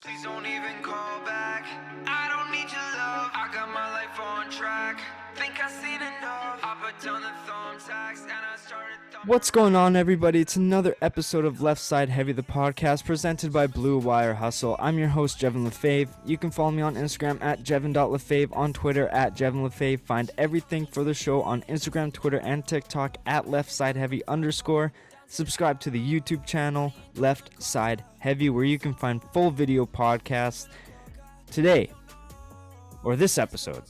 Please don't even call back. I don't need your love. I got my life on track. Think I've seen enough. I put down the thumbtacks and I started. What's going on, everybody? It's another episode of Left Side Heavy, the podcast, presented by Blue Wire Hustle. I'm your host, Jevin Lefave. You can follow me on Instagram at jevin.lefave, on Twitter at jevinlefave. Find everything for the show on Instagram, Twitter, and TikTok at leftsideheavy_. Subscribe to the YouTube channel, Left Side Heavy, where you can find full video podcasts. Today, or this episode,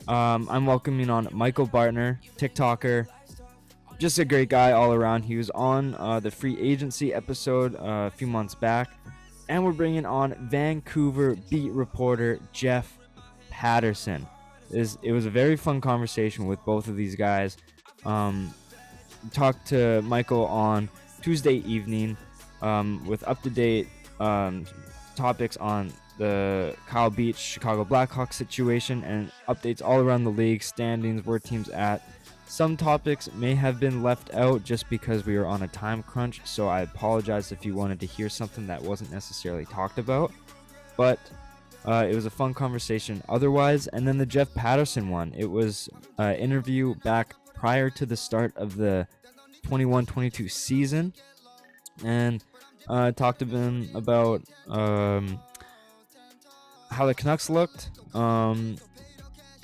I'm welcoming on Michael Bartner, TikToker, just a great guy all around. He was on the free agency episode a few months back. And we're bringing on Vancouver beat reporter Jeff Paterson. It was a very fun conversation with both of these guys. Talked to Michael on Tuesday evening with up-to-date topics on the Kyle Beach Chicago Blackhawks situation and updates all around the league, standings, where teams at. Some topics may have been left out just because we were on a time crunch, so I apologize if you wanted to hear something that wasn't necessarily talked about. But it was a fun conversation otherwise. And then the Jeff Paterson one, it was an interview back prior to the start of the 21-22 season, and talked to him about how the Canucks looked, kind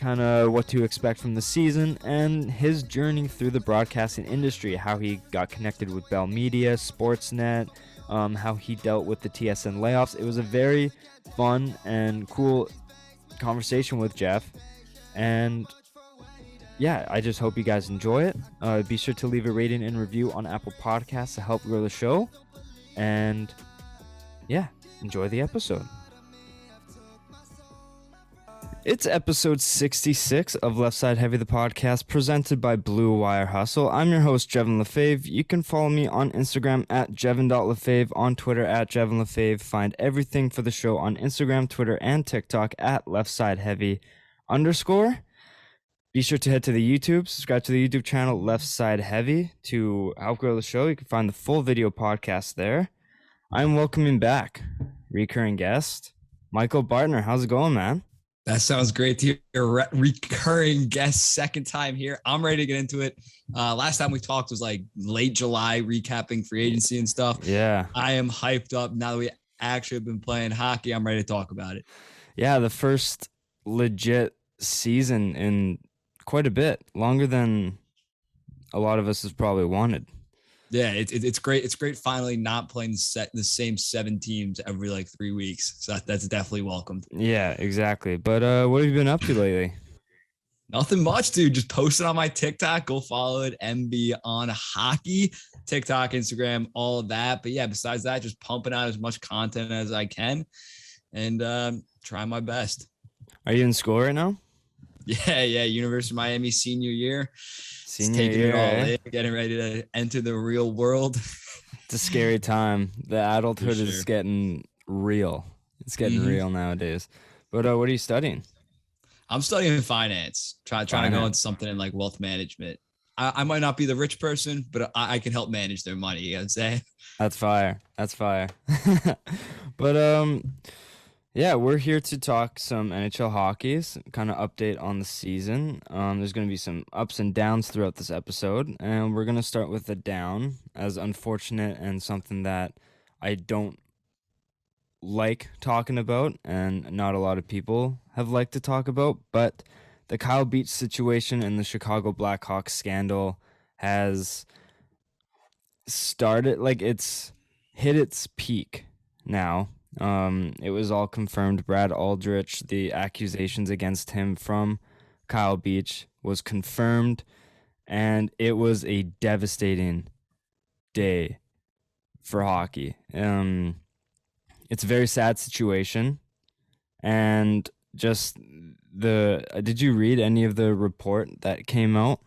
of what to expect from the season, and his journey through the broadcasting industry, how he got connected with Bell Media, Sportsnet, how he dealt with the TSN layoffs. It was a very fun and cool conversation with Jeff, and yeah, I just hope you guys enjoy it. Be sure to leave a rating and review on Apple Podcasts to help grow the show, and yeah, enjoy the episode. It's episode 66 of Left Side Heavy, the podcast, presented by Blue Wire Hustle. I'm your host, Jevin Lefave. You can follow me on Instagram at jevin.lefave, on Twitter at jevinlefave. Find everything for the show on Instagram, Twitter, and TikTok at leftsideheavy_. Be sure to head to the YouTube, subscribe to the YouTube channel Left Side Heavy to help grow the show. You can find the full video podcast there. I'm welcoming back recurring guest, Michael Bartner. How's it going, man? That sounds great to hear. Recurring guest, second time here. I'm ready to get into it. Last time we talked was like late July, recapping free agency and stuff. Yeah. I am hyped up now that we actually have been playing hockey. I'm ready to talk about it. Yeah, the first legit season in quite a bit, longer than a lot of us has probably wanted. Yeah, it's great. It's great finally not playing the same 7 teams every like 3 weeks. So that's definitely welcomed. Yeah, exactly. But what have you been up to lately? Nothing much, dude. Just posting on my TikTok. Go follow it. mbonhockey. TikTok, Instagram, all of that. But yeah, besides that, just pumping out as much content as I can and trying my best. Are you in school right now? Yeah. University of Miami senior year. Senior year, getting ready to enter the real world. It's a scary time. The adulthood sure. is getting real. It's getting real nowadays. But what are you studying? I'm studying finance. Trying to go into something in like wealth management. I might not be the rich person, but I can help manage their money. You know what I'm saying? That's fire. But yeah, we're here to talk some NHL hockey, kind of update on the season. There's going to be some ups and downs throughout this episode, and we're going to start with the down, as unfortunate and something that I don't like talking about, and not a lot of people have liked to talk about, but the Kyle Beach situation and the Chicago Blackhawks scandal has started, like it's hit its peak now. It was all confirmed. Brad Aldrich, the accusations against him from Kyle Beach was confirmed, and it was a devastating day for hockey. It's a very sad situation, and just did you read any of the report that came out?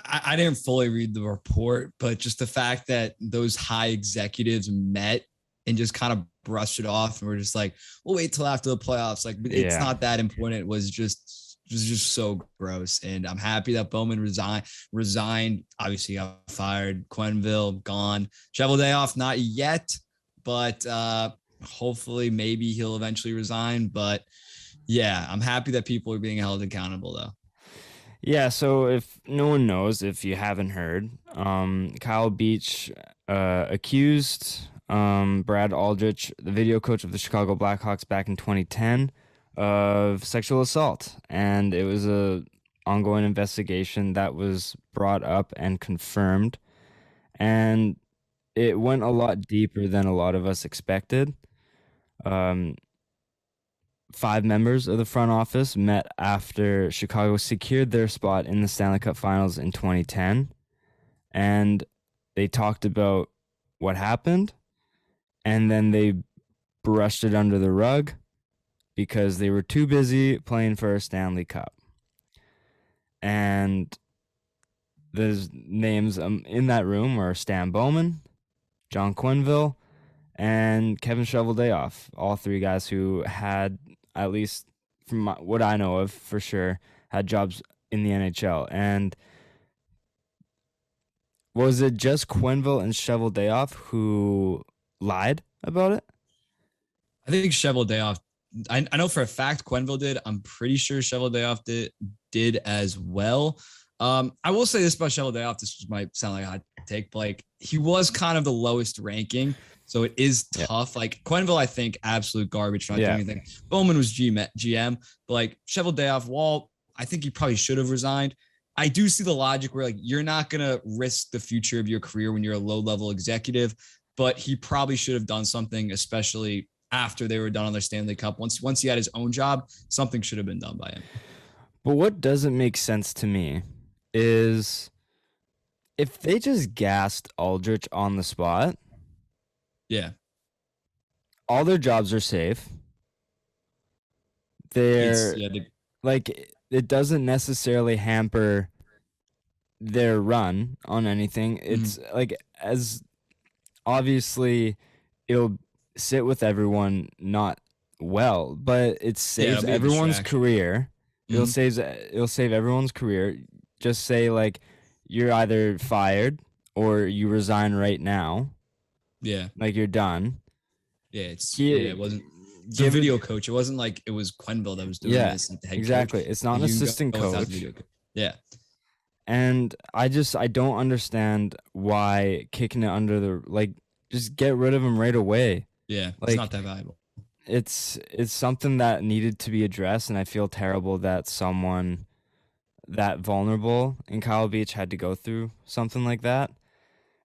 I didn't fully read the report, but just the fact that those high executives met and just kind of brushed it off and we're just like, we'll wait till after the playoffs. Like, it's not that important. It was just so gross. And I'm happy that Bowman resigned. Obviously got fired. Quenneville gone. Cheveldayoff, not yet, but hopefully maybe he'll eventually resign. But yeah, I'm happy that people are being held accountable though. Yeah, so if no one knows, if you haven't heard, Kyle Beach accused Brad Aldrich, the video coach of the Chicago Blackhawks back in 2010, of sexual assault, and it was a ongoing investigation that was brought up and confirmed, and it went a lot deeper than a lot of us expected. Um, 5 members of the front office met after Chicago secured their spot in the Stanley Cup Finals in 2010, and they talked about what happened, and then they brushed it under the rug because they were too busy playing for a Stanley Cup. And the names in that room were Stan Bowman, John Quenneville, and Kevin Shoveldayoff, all 3 guys who had, at least from what I know of for sure, had jobs in the NHL. And was it just Quenneville and Shoveldayoff who lied about it? I think Shoveldayoff, I know for a fact Quenneville did. I'm pretty sure Shoveldayoff did as well. I will say this about Shoveldayoff. This might sound like a hot take, but like he was kind of the lowest ranking. So it is tough. Like Quenneville, I think absolute garbage for not doing anything. Bowman was GM, but like Shoveldayoff, Wall, I think he probably should have resigned. I do see the logic where like you're not gonna risk the future of your career when you're a low-level executive, but he probably should have done something, especially after they were done on their Stanley Cup. Once he had his own job, something should have been done by him. But what doesn't make sense to me is if they just gassed Aldrich on the spot, all their jobs are safe. Like it doesn't necessarily hamper their run on anything. It's like, as obviously it'll sit with everyone not well, but it saves everyone's career. It'll save everyone's career. Just say like you're either fired or you resign right now. Yeah. Like you're done. Yeah, it wasn't the video coach. It wasn't like it was Quenneville that was doing this. Like the head exactly. Coach. It's not an assistant coach. Yeah. And I don't understand why kicking it under the, like, just get rid of him right away. Yeah, like, it's not that valuable. It's something that needed to be addressed, and I feel terrible that someone that vulnerable in Kyle Beach had to go through something like that.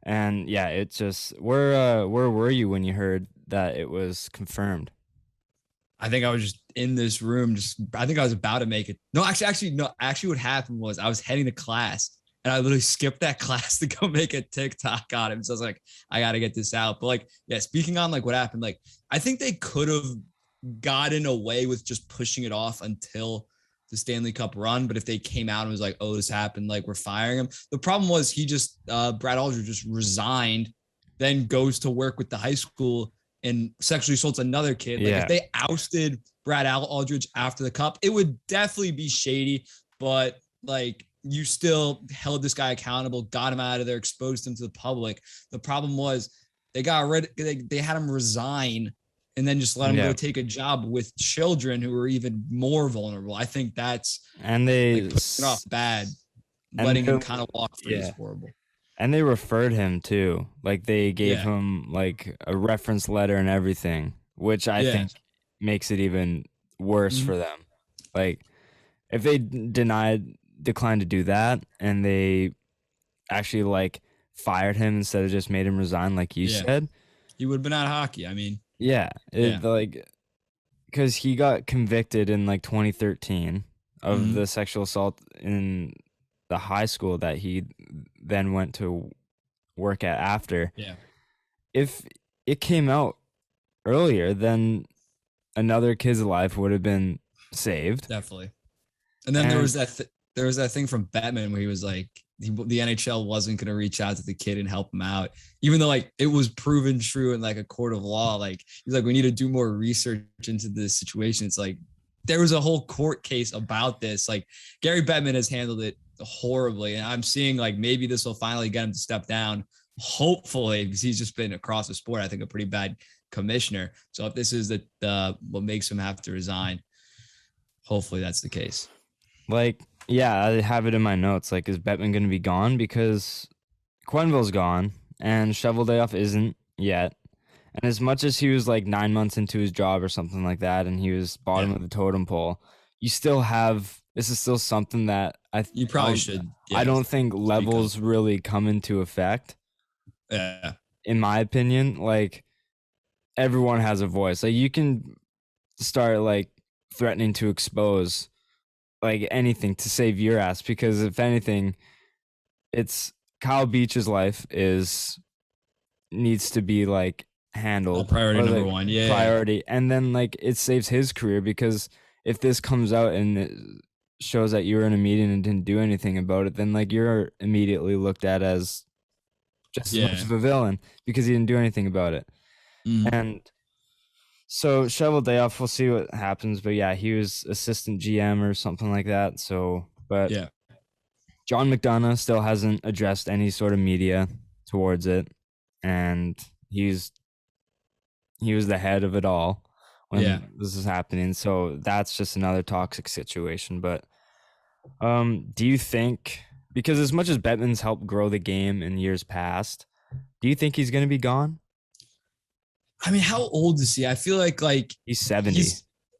And yeah, it's just, where were you when you heard that it was confirmed? I think I was just in this room. I think I was about to make it. No, actually, what happened was I was heading to class and I literally skipped that class to go make a TikTok on him. So I was like, I got to get this out. But like, yeah, speaking on like what happened, like, I think they could have gotten away with just pushing it off until the Stanley Cup run. But if they came out and was like, oh, this happened, like we're firing him. The problem was Brad Aldrich just resigned, then goes to work with the high school and sexually assaults another kid. Like if they ousted Brad Aldrich after the cup, it would definitely be shady, but like you still held this guy accountable, got him out of there, exposed him to the public. The problem was they had him resign and then just let him go take a job with children who were even more vulnerable. I think that's, and they put it off bad, letting him kind of walk free is horrible. And they referred him too. Like they gave him like a reference letter and everything, which I think makes it even worse for them. Like if they declined to do that and they actually like fired him instead of just made him resign, like you said, he would have been out of hockey. I mean, like, because he got convicted in like 2013 of the sexual assault in the high school that he then went to work at after. Yeah. If it came out earlier, then another kid's life would have been saved. Definitely. And then there was that thing from Batman where he was like, the NHL wasn't going to reach out to the kid and help him out, even though like it was proven true in like a court of law. Like he's like, we need to do more research into this situation. It's like there was a whole court case about this. Like Gary Bettman has handled it horribly, and I'm seeing like maybe this will finally get him to step down, hopefully, because he's just been across the sport, I think, a pretty bad commissioner. So if this is the what makes him have to resign, hopefully that's the case. Like, yeah, I have it in my notes. Like, is Bettman going to be gone? Because Quenneville's gone and Shoveldayoff isn't yet. And as much as he was like 9 months into his job or something like that, and he was bottom of the totem pole, you still have, this is still something that You probably should. I don't think levels really come into effect. Yeah. In my opinion, like, everyone has a voice. Like, you can start like threatening to expose like anything to save your ass, because if anything, it's Kyle Beach's life needs to be like handled, priority or, number like, one. Yeah. priority, and then like it saves his career, because if this comes out and it shows that you were in a meeting and didn't do anything about it, then like you're immediately looked at as just as much of a villain because you didn't do anything about it. And so Shoveldayoff, we'll see what happens, but yeah, he was assistant GM or something like that. So, but Yeah. John McDonough still hasn't addressed any sort of media towards it, and he was the head of it all when this is happening. So that's just another toxic situation. But do you think, because as much as Bettman's helped grow the game in years past, do you think he's going to be gone? I mean, how old is he? I feel like he's 70.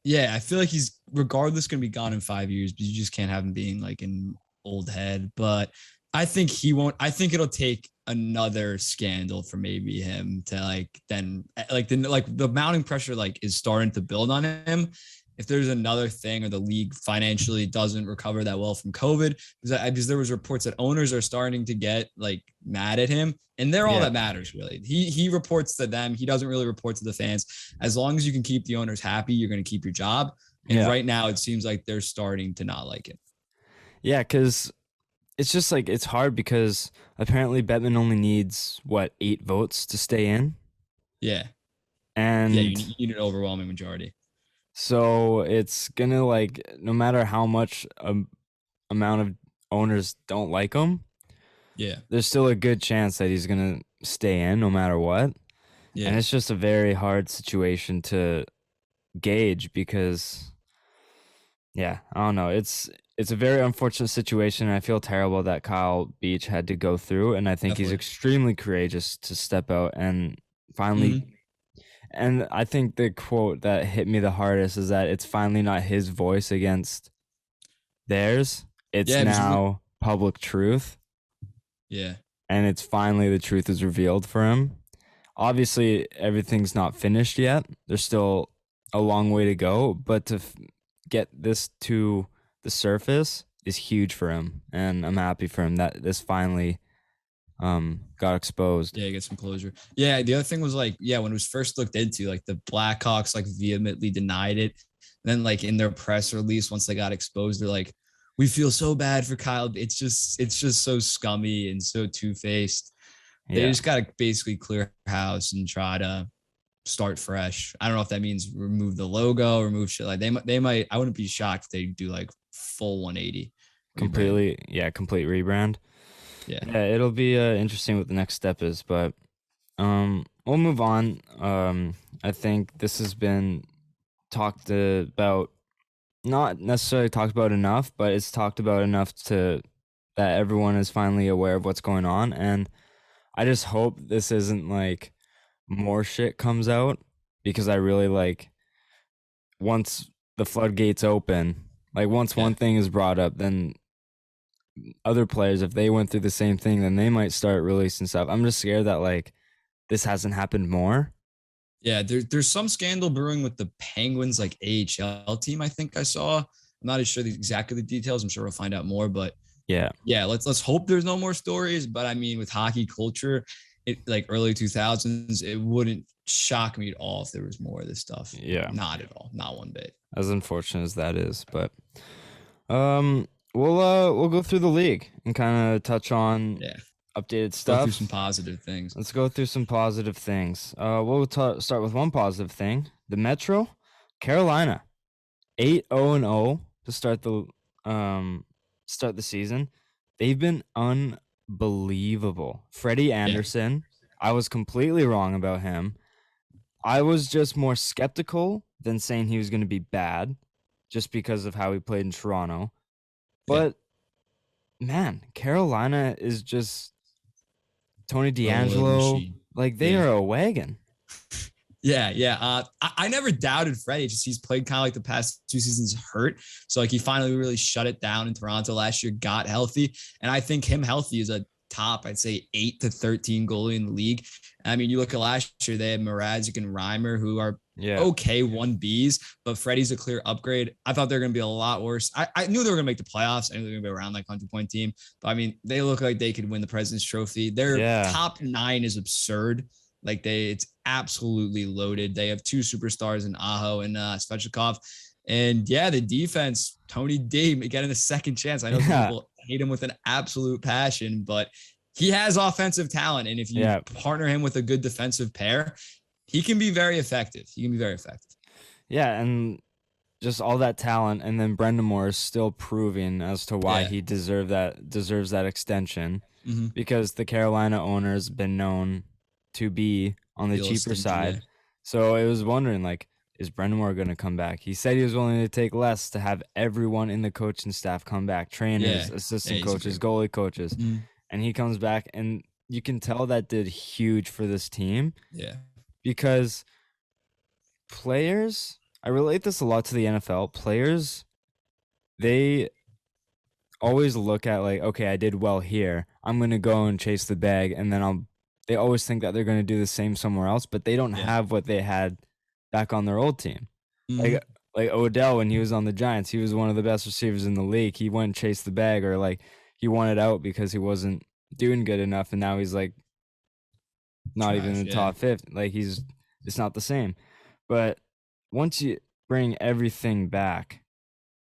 I feel like he's regardless going to be gone in 5 years, but you just can't have him being like an old head. But I think he won't. I think it'll take another scandal for maybe him to the mounting pressure like is starting to build on him. If there's another thing, or the league financially doesn't recover that well from COVID, because there was reports that owners are starting to get like mad at him, and they're all that matters really. He reports to them. He doesn't really report to the fans. As long as you can keep the owners happy, you're going to keep your job. And right now it seems like they're starting to not like it. Yeah, because it's just like, it's hard because apparently Bettman only needs 8 votes to stay in. Yeah. And you need an overwhelming majority. So it's gonna, like, no matter how much amount of owners don't like him, there's still a good chance that he's gonna stay in no matter what. Yeah. And it's just a very hard situation to gauge because, I don't know. It's a very unfortunate situation, and I feel terrible that Kyle Beach had to go through, and I think he's extremely courageous to step out and finally And I think the quote that hit me the hardest is that it's finally not his voice against theirs. It's now public truth. Yeah. And it's finally the truth is revealed for him. Obviously, everything's not finished yet. There's still a long way to go. But to get this to the surface is huge for him. And I'm happy for him that this finally got exposed. Yeah, get some closure. Yeah, the other thing was when it was first looked into, the Blackhawks vehemently denied it. And then in their press release, once they got exposed, they're like, we feel so bad for Kyle. It's just so scummy and so two-faced. They just got to basically clear house and try to start fresh. I don't know if that means remove the logo, remove shit. They might. I wouldn't be shocked if they do full 180. Complete rebrand. Yeah, it'll be interesting what the next step is, but we'll move on. I think this has been talked about, not necessarily talked about enough, but it's talked about enough that everyone is finally aware of what's going on, and I just hope this isn't more shit comes out, because I really once the floodgates open, once one thing is brought up, then other players, if they went through the same thing, then they might start releasing stuff. I'm just scared that this hasn't happened more. Yeah, there's some scandal brewing with the Penguins AHL team. I think I saw. I'm not sure exactly the details. I'm sure we'll find out more. But yeah. Let's hope there's no more stories. But I mean, with hockey culture, early 2000s, it wouldn't shock me at all if there was more of this stuff. Yeah, not at all, not one bit. As unfortunate as that is, but we'll go through the league and kind of touch on updated stuff. Go through some positive things. Let's go through some positive things. We'll start with one positive thing. The Metro, Carolina, 8-0-0 to start the season. They've been unbelievable. Freddie Anderson, I was completely wrong about him. I was just more skeptical than saying he was going to be bad just because of how he played in Toronto. Yeah. But man, Carolina is just Tony Well-oiled D'Angelo. machine. Like, they Yeah. are a wagon. Yeah, yeah. I never doubted Freddie. Just he's played kind of like the past 2 seasons hurt. So like he finally really shut it down in Toronto last year, got healthy. And I think him healthy is a top, I'd say 8 to 13 goalie in the league. I mean, you look at last year, they had Mrazek and Reimer, who are okay 1Bs, but Freddie's a clear upgrade. I thought they were going to be a lot worse. I knew they were going to make the playoffs. I knew they were going to be around like 100-point team. But I mean, they look like they could win the President's Trophy. Their top 9 is absurd. Like it's absolutely loaded. They have 2 superstars in Aho and Svechnikov. And yeah, the defense, Tony D getting a second chance. I know people hate him with an absolute passion, but he has offensive talent. And if you partner him with a good defensive pair, he can be very effective. Yeah, and just all that talent. And then Brendan Moore is still proving as to why he deserves that extension, because the Carolina owner has been known to be on the cheaper side. So I was wondering, like, is Brendan Moore going to come back? He said he was willing to take less to have everyone in the coaching staff come back, trainers, assistant coaches, goalie coaches. And he comes back, and you can tell that did huge for this team. Yeah. Because players, I relate this a lot to the NFL. Players, they always look at like, okay, I did well here. I'm going to go and chase the bag, and then they always think that they're going to do the same somewhere else, but they don't have what they had back on their old team. Like Odell, when he was on the Giants, he was one of the best receivers in the league. He went and chased the bag, or like he wanted out because he wasn't doing good enough, and now he's like not even in the top 50. Like it's not the same. But once you bring everything back,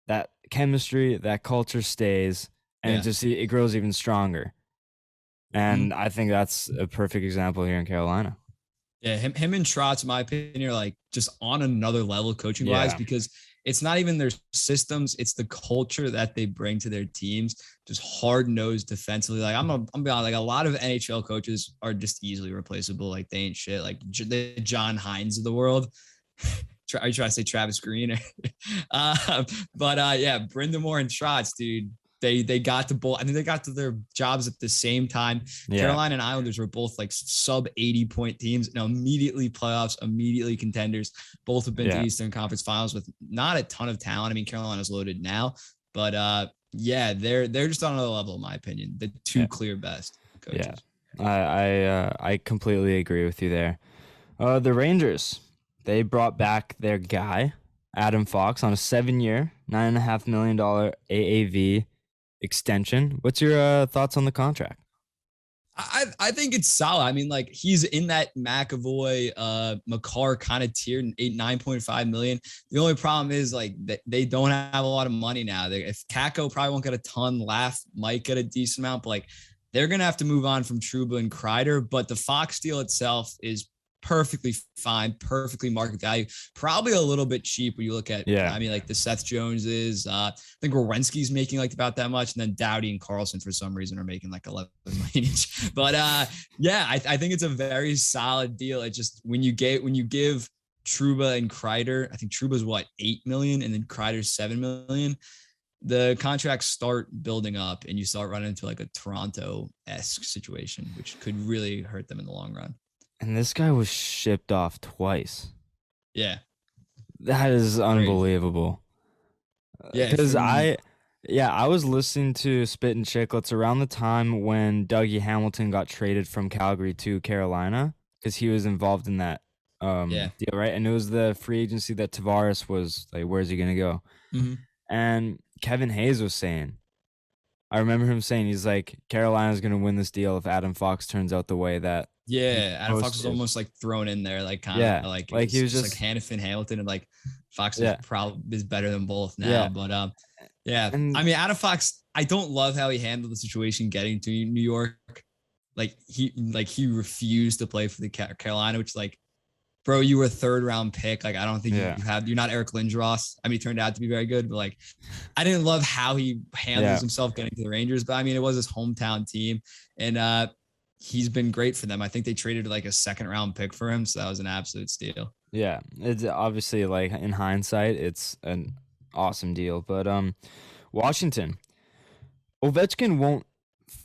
that chemistry, that culture stays, and it grows even stronger. And I think that's a perfect example here in Carolina. Yeah, him and Trotz, in my opinion, are like just on another level coaching wise, because it's not even their systems, it's the culture that they bring to their teams. Just hard-nosed defensively. Like I'm be honest, like a lot of NHL coaches are just easily replaceable. Like they ain't shit. Like the John Hines of the world. Are you trying to say Travis Green? Yeah, Brendan Moore and Trotz, dude. They got to both. I mean, they got to their jobs at the same time. Carolina and Islanders were both like sub 80-point teams. Now immediately playoffs, immediately contenders. Both have been to Eastern Conference Finals with not a ton of talent. I mean, Carolina's loaded now, but they're just on another level in my opinion. The 2 clear best coaches. Yeah, I completely agree with you there. The Rangers, they brought back their guy Adam Fox on a 7-year, $9.5 million AAV extension. What's your thoughts on the contract? I think it's solid. I mean, like he's in that McAvoy, McCarr kind of tier, 9.5 million. The only problem is like they don't have a lot of money now. If Kako probably won't get a ton, Laugh might get a decent amount, but like they're gonna have to move on from Trouba and Kreider. But the Fox deal itself is perfectly fine, perfectly market value, probably a little bit cheap when you look at, I mean, like the Seth Joneses, I think Werenski's making like about that much, and then Doughty and Carlson for some reason are making like 11 million each. But I think it's a very solid deal. It just when you give Trouba and Kreider, I think Trouba's 8 million and then Kreider's 7 million. The contracts start building up and you start running into like a Toronto-esque situation, which could really hurt them in the long run. And this guy was shipped off twice. Yeah. That is unbelievable. Yeah. Because I was listening to Spit and Chicklets around the time when Dougie Hamilton got traded from Calgary to Carolina, because he was involved in that deal, right? And it was the free agency that Tavares was like, where's he going to go? And Kevin Hayes was saying, I remember him saying, he's like, Carolina's going to win this deal if Adam Fox turns out the way that. Yeah, Adam Fox was almost like thrown in there, like kind of like he was just like Hannafin, Hamilton, and like Fox is better than both now. But and, I mean, Adam Fox, I don't love how he handled the situation getting to New York. Like he refused to play for the Carolina, which like, bro, you were a 3rd round pick. Like I don't think you're not Eric Lindros. I mean, he turned out to be very good, but like I didn't love how he handles himself getting to the Rangers. But I mean, it was his hometown team, and he's been great for them. I think they traded like a second round pick for him, so that was an absolute steal. Yeah, it's obviously like in hindsight, it's an awesome deal. But Washington, Ovechkin won't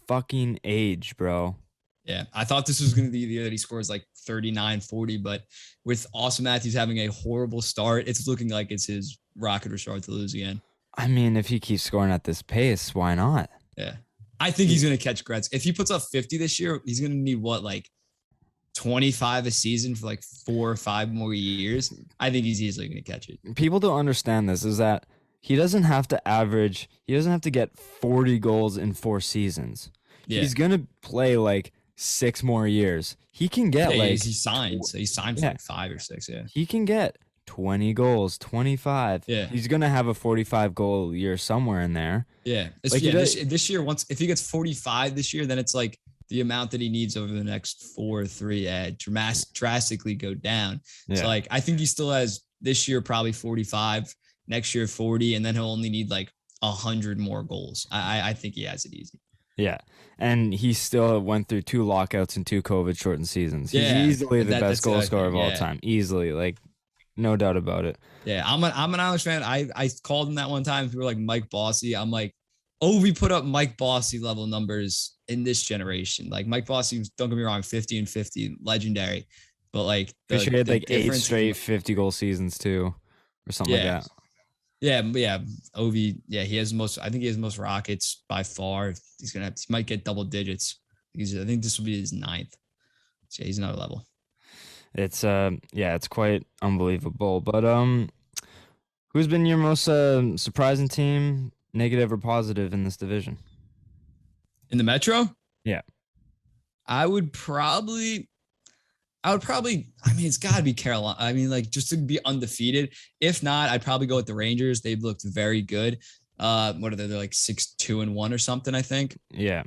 fucking age, bro. Yeah, I thought this was going to be the year that he scores like 39, 40, but with Austin Matthews having a horrible start, it's looking like it's his rocket or start to lose again. I mean, if he keeps scoring at this pace, why not? Yeah. I think he's going to catch Gretzky. If he puts up 50 this year, he's going to need what, like 25 a season for like 4 or 5 more years. I think he's easily going to catch it. People don't understand this is that he doesn't have to get 40 goals in 4 seasons. Yeah. He's going to play like 6 more years. He can get he signed. So he signed for like 5 or 6. Yeah. He can get 20 goals, 25. Yeah. He's going to have a 45 goal year somewhere in there. Yeah. Like this year, if he gets 45 this year, then it's like the amount that he needs over the next 4 or 3 drastically go down. Yeah. So like, I think he still has this year, probably 45, next year, 40, and then he'll only need like 100 more goals. I think he has it easy. Yeah. And he still went through 2 lockouts and 2 COVID shortened seasons. He's easily the best goal scorer of all time. Easily. Like, no doubt about it. Yeah. I'm an Islanders fan. I called him that one time. People were like Mike Bossy. I'm like, we put up Mike Bossy level numbers in this generation. Like Mike Bossy, don't get me wrong, 50 and 50, legendary. But like, he had like 8 straight 50 goal seasons too, or something like that. Yeah. Ovi. Yeah. He has I think he has the most Rockets by far. He might get double digits. I think this will be his 9th. So yeah, he's another level. It's it's quite unbelievable. But who's been your most surprising team, negative or positive, in this division? In the Metro? Yeah. I would probably, I mean, it's got to be Carolina. I mean, like, just to be undefeated. If not, I'd probably go with the Rangers. They've looked very good. What are they? They're like 6-2-1 or something, I think. Yeah.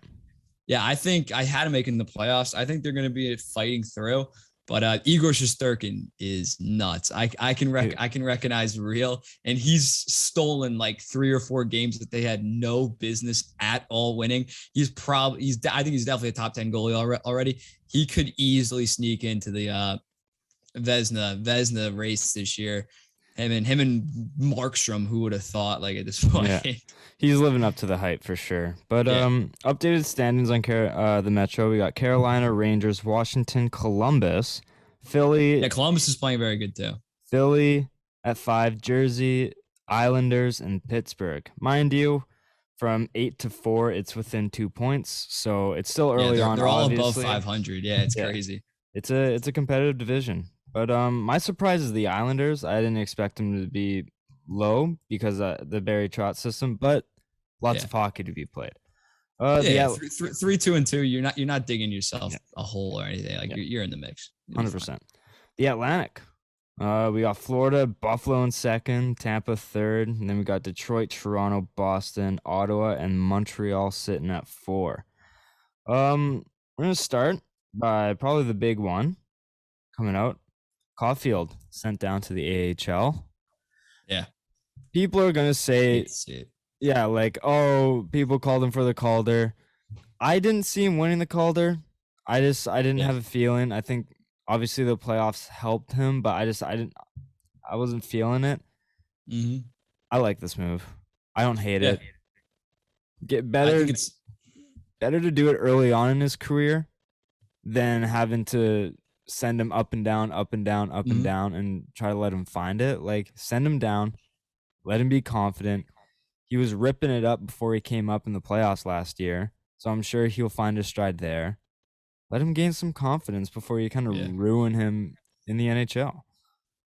Yeah, I think I had to make it in the playoffs. I think they're going to be fighting through. But Igor Shesterkin is nuts. I can recognize real, and he's stolen like 3 or 4 games that they had no business at all winning. I think he's definitely a top 10 goalie already. He could easily sneak into the Vezina race this year. Him and Markstrom, who would have thought, like, at this point? Yeah. He's living up to the hype for sure. But updated standings on the Metro. We got Carolina, Rangers, Washington, Columbus, Philly. Yeah, Columbus is playing very good too. Philly at 5, Jersey, Islanders, and Pittsburgh. Mind you, from 8 to 4, it's within 2 points, so it's still early on. They're all above 500. Yeah, it's crazy. It's a competitive division. But my surprise is the Islanders. I didn't expect them to be low because the Barry Trotz system, but lots of hockey to be played. 3-2-2. You're not digging yourself a hole or anything. Like you're in the mix. 100%. The Atlantic. We got Florida, Buffalo in 2nd, Tampa 3rd, and then we got Detroit, Toronto, Boston, Ottawa, and Montreal sitting at 4. We're gonna start by probably the big one coming out. Caulfield sent down to the AHL. Yeah. People are going to say, like, oh, people called him for the Calder. I didn't see him winning the Calder. I didn't have a feeling. I think obviously the playoffs helped him, but I wasn't feeling it. Mm-hmm. I like this move. I don't hate it. Get better. I think it's better to do it early on in his career than having to send him up and down, and down, and try to let him find it. Like, send him down, let him be confident. He was ripping it up before he came up in the playoffs last year, so I'm sure he'll find his stride there. Let him gain some confidence before you kind of ruin him in the NHL.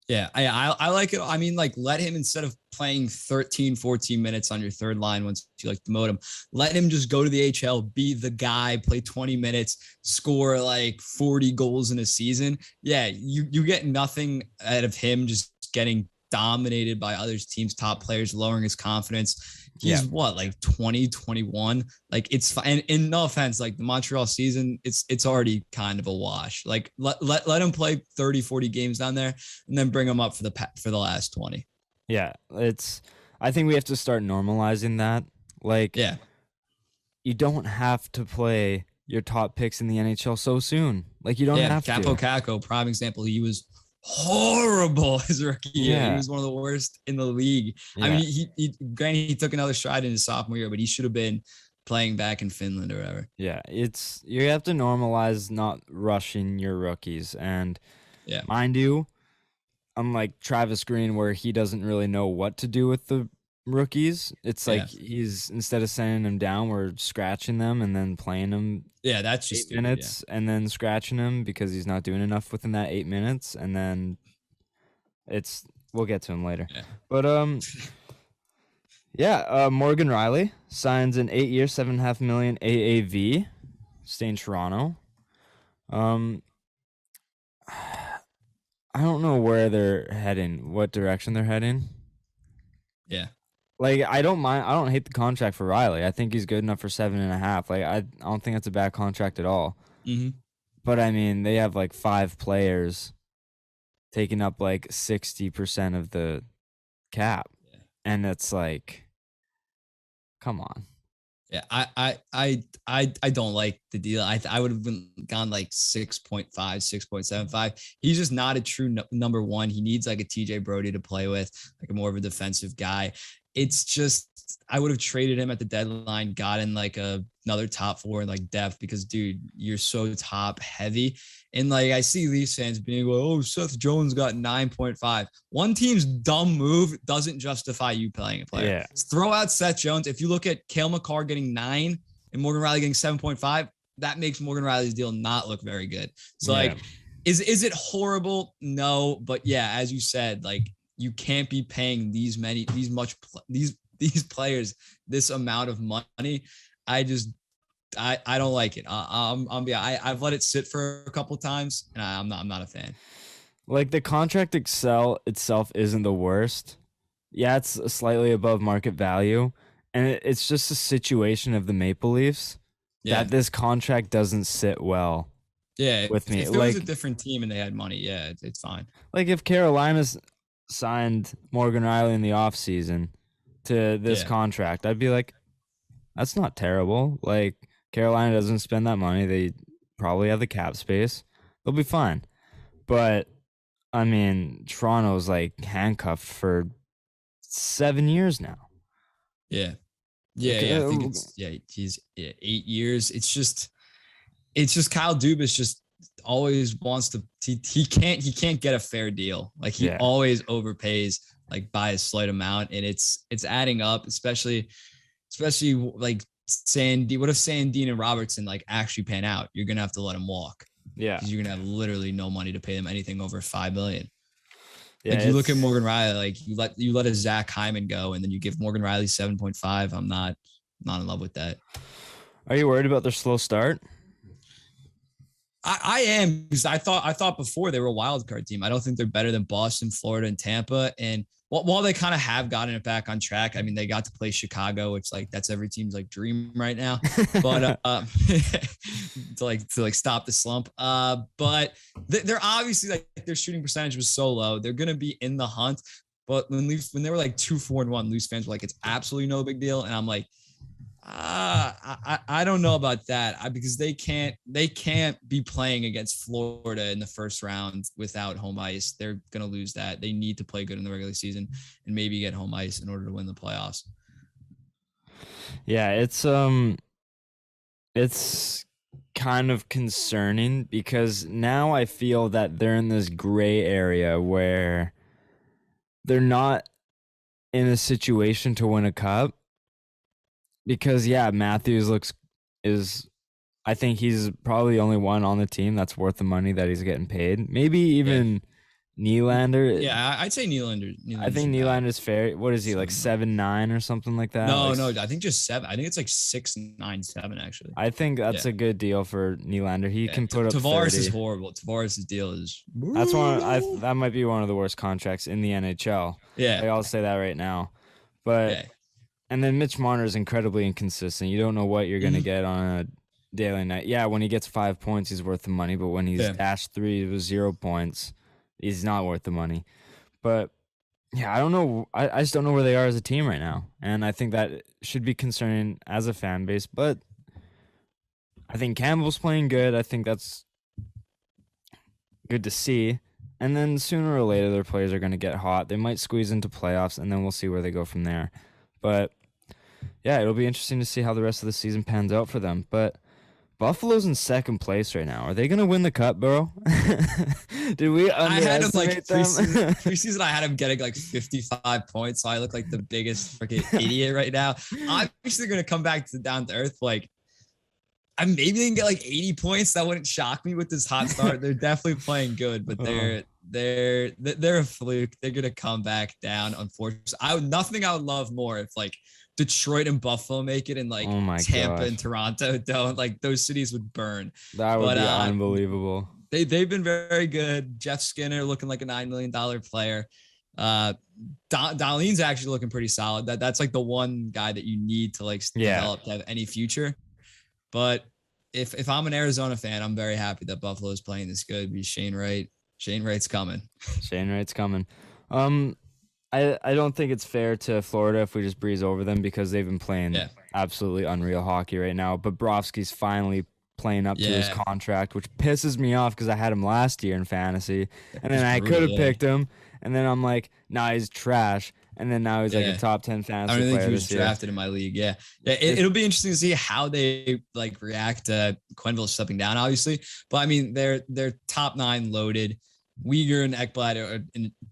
Yeah, I like it. I mean, like, let him, instead of playing 13, 14 minutes on your third line once you like demote him, let him just go to the HL, be the guy, play 20 minutes, score like 40 goals in a season. Yeah, you get nothing out of him just getting dominated by other teams' top players, lowering his confidence. He's what, like 20, 21? Like, it's fine. And no offense, like the Montreal season, it's already kind of a wash. Like, let him play 30, 40 games down there and then bring him up for the last 20. Yeah, I think we have to start normalizing that. Like, you don't have to play your top picks in the NHL so soon. Like you don't have Capo to. Caco, prime example. He was horrible his rookie year. He was one of the worst in the league. Yeah. I mean, granted he took another stride in his sophomore year, but he should have been playing back in Finland or whatever. Yeah, you have to normalize not rushing your rookies, and mind you, unlike Travis Green, where he doesn't really know what to do with the rookies, it's like he's, instead of sending them down, we're scratching them and then playing them. Yeah, that's just 8 minutes and then scratching him because he's not doing enough within that 8 minutes, and then we'll get to him later. Yeah. But Morgan Riley signs an 8-year, $7.5 million AAV, stay in Toronto. I don't know where they're heading, what direction they're heading. Yeah. Like, I don't hate the contract for Riley. I think he's good enough for 7.5. Like, I don't think that's a bad contract at all. Mm-hmm. But I mean, they have like 5 players taking up like 60% of the cap. Yeah. And it's like, come on. Yeah, I don't like the deal. I would have gone like 6.5, 6.75. He's just not a true number one. He needs like a TJ Brody to play with, like a more of a defensive guy. It's just, I would have traded him at the deadline, gotten like another top 4 in like depth, because dude, you're so top heavy. And like, I see Leafs fans being like, oh, Seth Jones got 9.5. One team's dumb move doesn't justify you playing a player. Yeah. Throw out Seth Jones. If you look at Cale Makar getting 9 and Morgan Riley getting 7.5, that makes Morgan Riley's deal not look very good. So like, is it horrible? No, but yeah, as you said, like, you can't be paying these players this amount of money. I don't like it. I've let it sit for a couple of times, and I'm not a fan. Like, the contract itself isn't the worst. Yeah, it's slightly above market value, and it's just a situation of the Maple Leafs that this contract doesn't sit well. Yeah, with me. If there was a different team and they had money, it's fine. Like, if Carolina's signed Morgan Riley in the offseason to this contract, I'd be like, that's not terrible. Like, Carolina doesn't spend that money. They probably have the cap space. They'll be fine. But, I mean, Toronto's like handcuffed for 7 years now. Yeah. I think he's 8 years. It's just Kyle Dubas just always wants to, he can't get a fair deal. Like, he always overpays like by a slight amount, and it's adding up, especially like what if Sandin and Robertson like actually pan out? You're gonna have to let them walk. Yeah, because you're gonna have literally no money to pay them anything over $5 million. Yeah, like, you look at Morgan Riley, like you let a Zach Hyman go, and then you give Morgan Riley 7.5. I'm not in love with that. Are you worried about their slow start? I am, because I thought before they were a wild card team. I don't think they're better than Boston, Florida, and Tampa. And while they kind of have gotten it back on track, I mean, they got to play Chicago, which like that's every team's like dream right now. But to stop the slump. But they're obviously, like, their shooting percentage was so low. They're gonna be in the hunt. But when they were like 2-4-1, Leafs fans were like, it's absolutely no big deal. And I'm like, I don't know about that, because they can't be playing against Florida in the first round without home ice. They're going to lose that. They need to play good in the regular season and maybe get home ice in order to win the playoffs. Yeah, it's kind of concerning, because now I feel that they're in this gray area where they're not in a situation to win a cup. Because, Matthews I think he's probably the only one on the team that's worth the money that he's getting paid. Maybe even Nylander. Yeah, I'd say Nylander. I think Nylander's fair. What is he, like 7'9" or something like that? No, I think just 7. I think it's like 6'9", 7 actually. I think that's a good deal for Nylander. He can put up Tavares 30. is horrible. Tavares' deal is... That's that might be one of the worst contracts in the NHL. Yeah. I'll say that right now. But... Yeah. And then Mitch Marner is incredibly inconsistent. You don't know what you're going to get on a daily night. Yeah, when he gets 5 points, he's worth the money. But when he's dashed 3 with 0 points, he's not worth the money. But, I don't know. I just don't know where they are as a team right now. And I think that should be concerning as a fan base. But I think Campbell's playing good. I think that's good to see. And then sooner or later, their players are going to get hot. They might squeeze into playoffs, and then we'll see where they go from there. But yeah, it'll be interesting to see how the rest of the season pans out for them. But Buffalo's in second place right now. Are they going to win the cup, bro? Did we I had him like underestimate them? preseason. I had him getting like 55 points, so I look like the biggest freaking idiot right now. Obviously, they're gonna come back to down to earth. Like, maybe they can get like 80 points. That wouldn't shock me with this hot start. They're definitely playing good, but they're a fluke. They're gonna come back down. Unfortunately, nothing I would love more if like Detroit and Buffalo make it, and like Tampa and Toronto don't. Like, those cities would burn. That would be unbelievable. They've been very good. Jeff Skinner looking like a $9 million player. Darlene's actually looking pretty solid. That's like the one guy that you need to like develop to have any future. But if I'm an Arizona fan, I'm very happy that Buffalo is playing this good. Be Shane Wright's coming. Shane Wright's coming. I don't think it's fair to Florida if we just breeze over them because they've been playing absolutely unreal hockey right now. But Bobrovsky's finally playing up to his contract, which pisses me off because I had him last year in fantasy, and then I could have picked him, and then I'm like, nah, he's trash, and then now he's like a top 10 fantasy player. I don't think he was drafted in my league. It'll be interesting to see how they like react to Quenneville stepping down, obviously, but I mean they're top 9 loaded. Uyghur and Ekblad are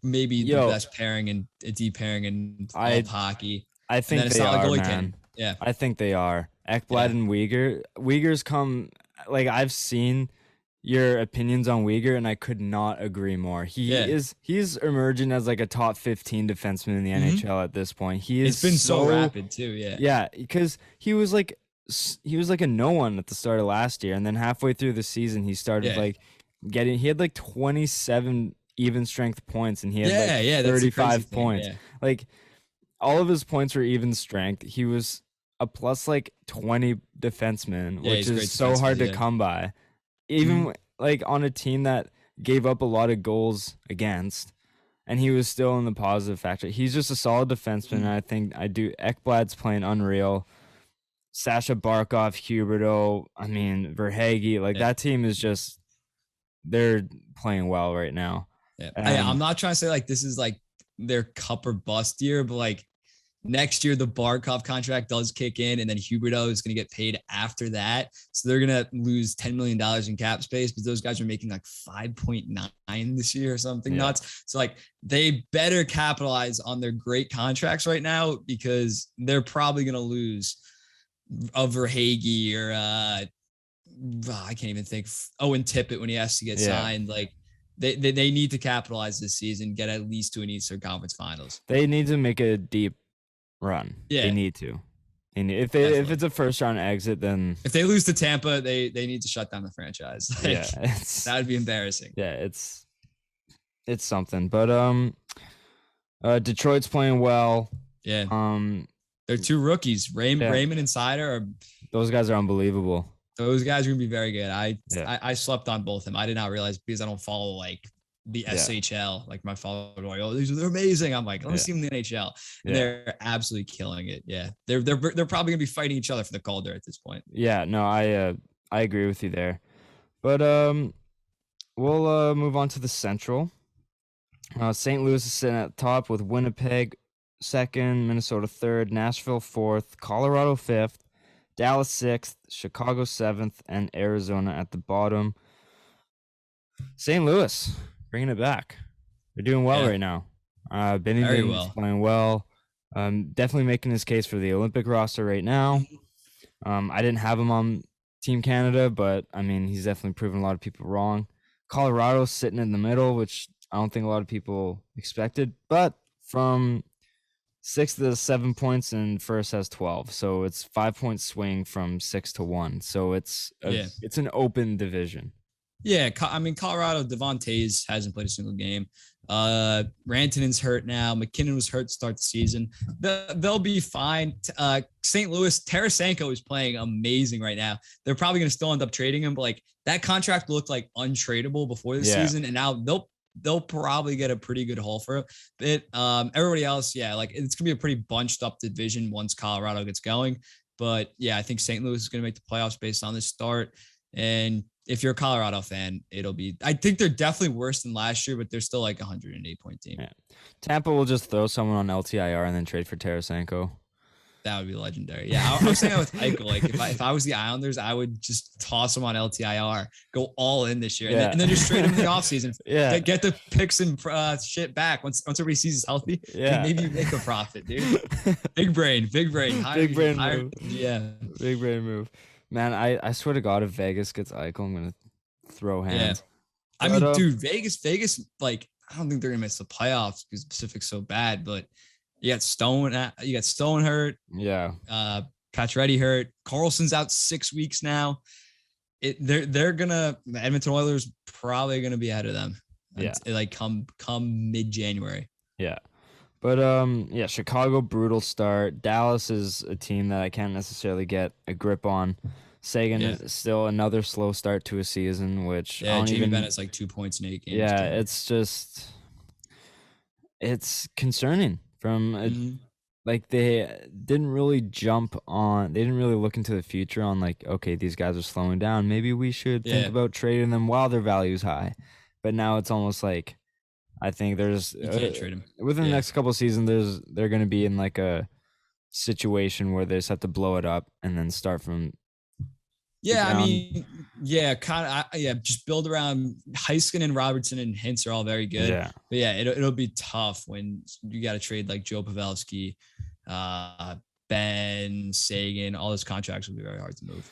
maybe the best pairing and deep pairing in all of hockey. I think they are, man. Yeah, I think they are. Ekblad and Uyghur. Uyghur's come, like, I've seen your opinions on Uyghur, and I could not agree more. He's emerging as like a top 15 defenseman in the NHL at this point. It's been so rapid too. Yeah, because he was like a no one at the start of last year, and then halfway through the season he started he had like 27 even strength points, and he had 35 points. Like, all of his points were even strength. He was a plus like 20 defenseman, which is so hard to come by. Even like on a team that gave up a lot of goals against, and he was still in the positive factor. He's just a solid defenseman. And I think Ekblad's playing unreal. Sasha Barkov, Huberdeau, Verhaeghe, that team is just, they're playing well right now. I'm not trying to say like this is like their cup or bust year, but like next year the Barkov contract does kick in, and then Huberdeau is going to get paid after that, so they're going to lose $10 million in cap space, but those guys are making like 5.9 this year or something nuts. So like they better capitalize on their great contracts right now, because they're probably going to lose a Verhaeghe or I can't even think, Owen Tippett when he has to get signed. Like they need to capitalize this season, get at least to an Eastern Conference Finals. They need to make a deep run. They need to. If it's a first round exit, then if they lose to Tampa, they need to shut down the franchise. That would be embarrassing. It's something. But Detroit's playing well. They're 2 rookies, Raymond and Sider. Those guys are unbelievable. Those guys are gonna be very good. I slept on both of them. I did not realize, because I don't follow like the SHL. Like my followers are like, oh, they're amazing. I'm like, let me see them in the NHL. And they're absolutely killing it. Yeah. They're probably gonna be fighting each other for the Calder at this point. Yeah, no, I agree with you there. But we'll move on to the Central. St. Louis is sitting at the top with Winnipeg second, Minnesota third, Nashville fourth, Colorado fifth, Dallas 6th, Chicago 7th, and Arizona at the bottom. St. Louis, bringing it back. They're doing well right now. Binnington's playing well. Definitely making his case for the Olympic roster right now. I didn't have him on Team Canada, but, he's definitely proven a lot of people wrong. Colorado's sitting in the middle, which I don't think a lot of people expected. But from 6 to 7 points, and first has 12, so it's 5 point swing from 6 to 1. So it's an open division. Colorado, Devon Tays hasn't played a single game. Rantanen's hurt now. McKinnon was hurt to start the season. They'll be fine. St. Louis, Tarasenko is playing amazing right now. They're probably going to still end up trading him, but like that contract looked like untradeable before the season, and now they'll probably get a pretty good haul for it. Everybody else, it's gonna be a pretty bunched up division once Colorado gets going. But yeah, I think St. Louis is going to make the playoffs based on this start. And if you're a Colorado fan, I think they're definitely worse than last year, but they're still like a 108-point team. Yeah. Tampa will just throw someone on LTIR and then trade for Tarasenko. That would be legendary. Yeah, I was saying that with Eichel. Like if I was the Islanders, I would just toss him on LTIR, go all in this year, and then just trade him in the offseason. Yeah, get the picks and shit back once everybody sees he's healthy. Yeah, maybe you make a profit, dude. Big brain. Big brain move. Yeah, big brain move. Man, I swear to God, if Vegas gets Eichel, I'm gonna throw hands. Yeah. I mean, dude, Vegas, like I don't think they're gonna miss the playoffs because Pacific's so bad, but. You got Stone hurt. Yeah. Pacioretty hurt. Carlson's out 6 weeks now. They're gonna the Edmonton Oilers probably gonna be ahead of them. Yeah. Like come mid-January. Yeah. But yeah, Chicago brutal start. Dallas is a team that I can't necessarily get a grip on. Sagan is still another slow start to a season, which Jamie Bennett's like 2 points in 8 games. Yeah, it's concerning. Like they didn't really look into the future on like, okay, these guys are slowing down, maybe we should think about trading them while their value's high. But now it's almost like I think there's you can't trade them within the next couple of seasons. They're going to be in like a situation where they just have to blow it up and then start from I mean, just build around Heiskanen and Robertson and Hintz are all very good. Yeah. But yeah, it'll be tough when you got to trade like Joe Pavelski, Ben, Sagan, all those contracts will be very hard to move.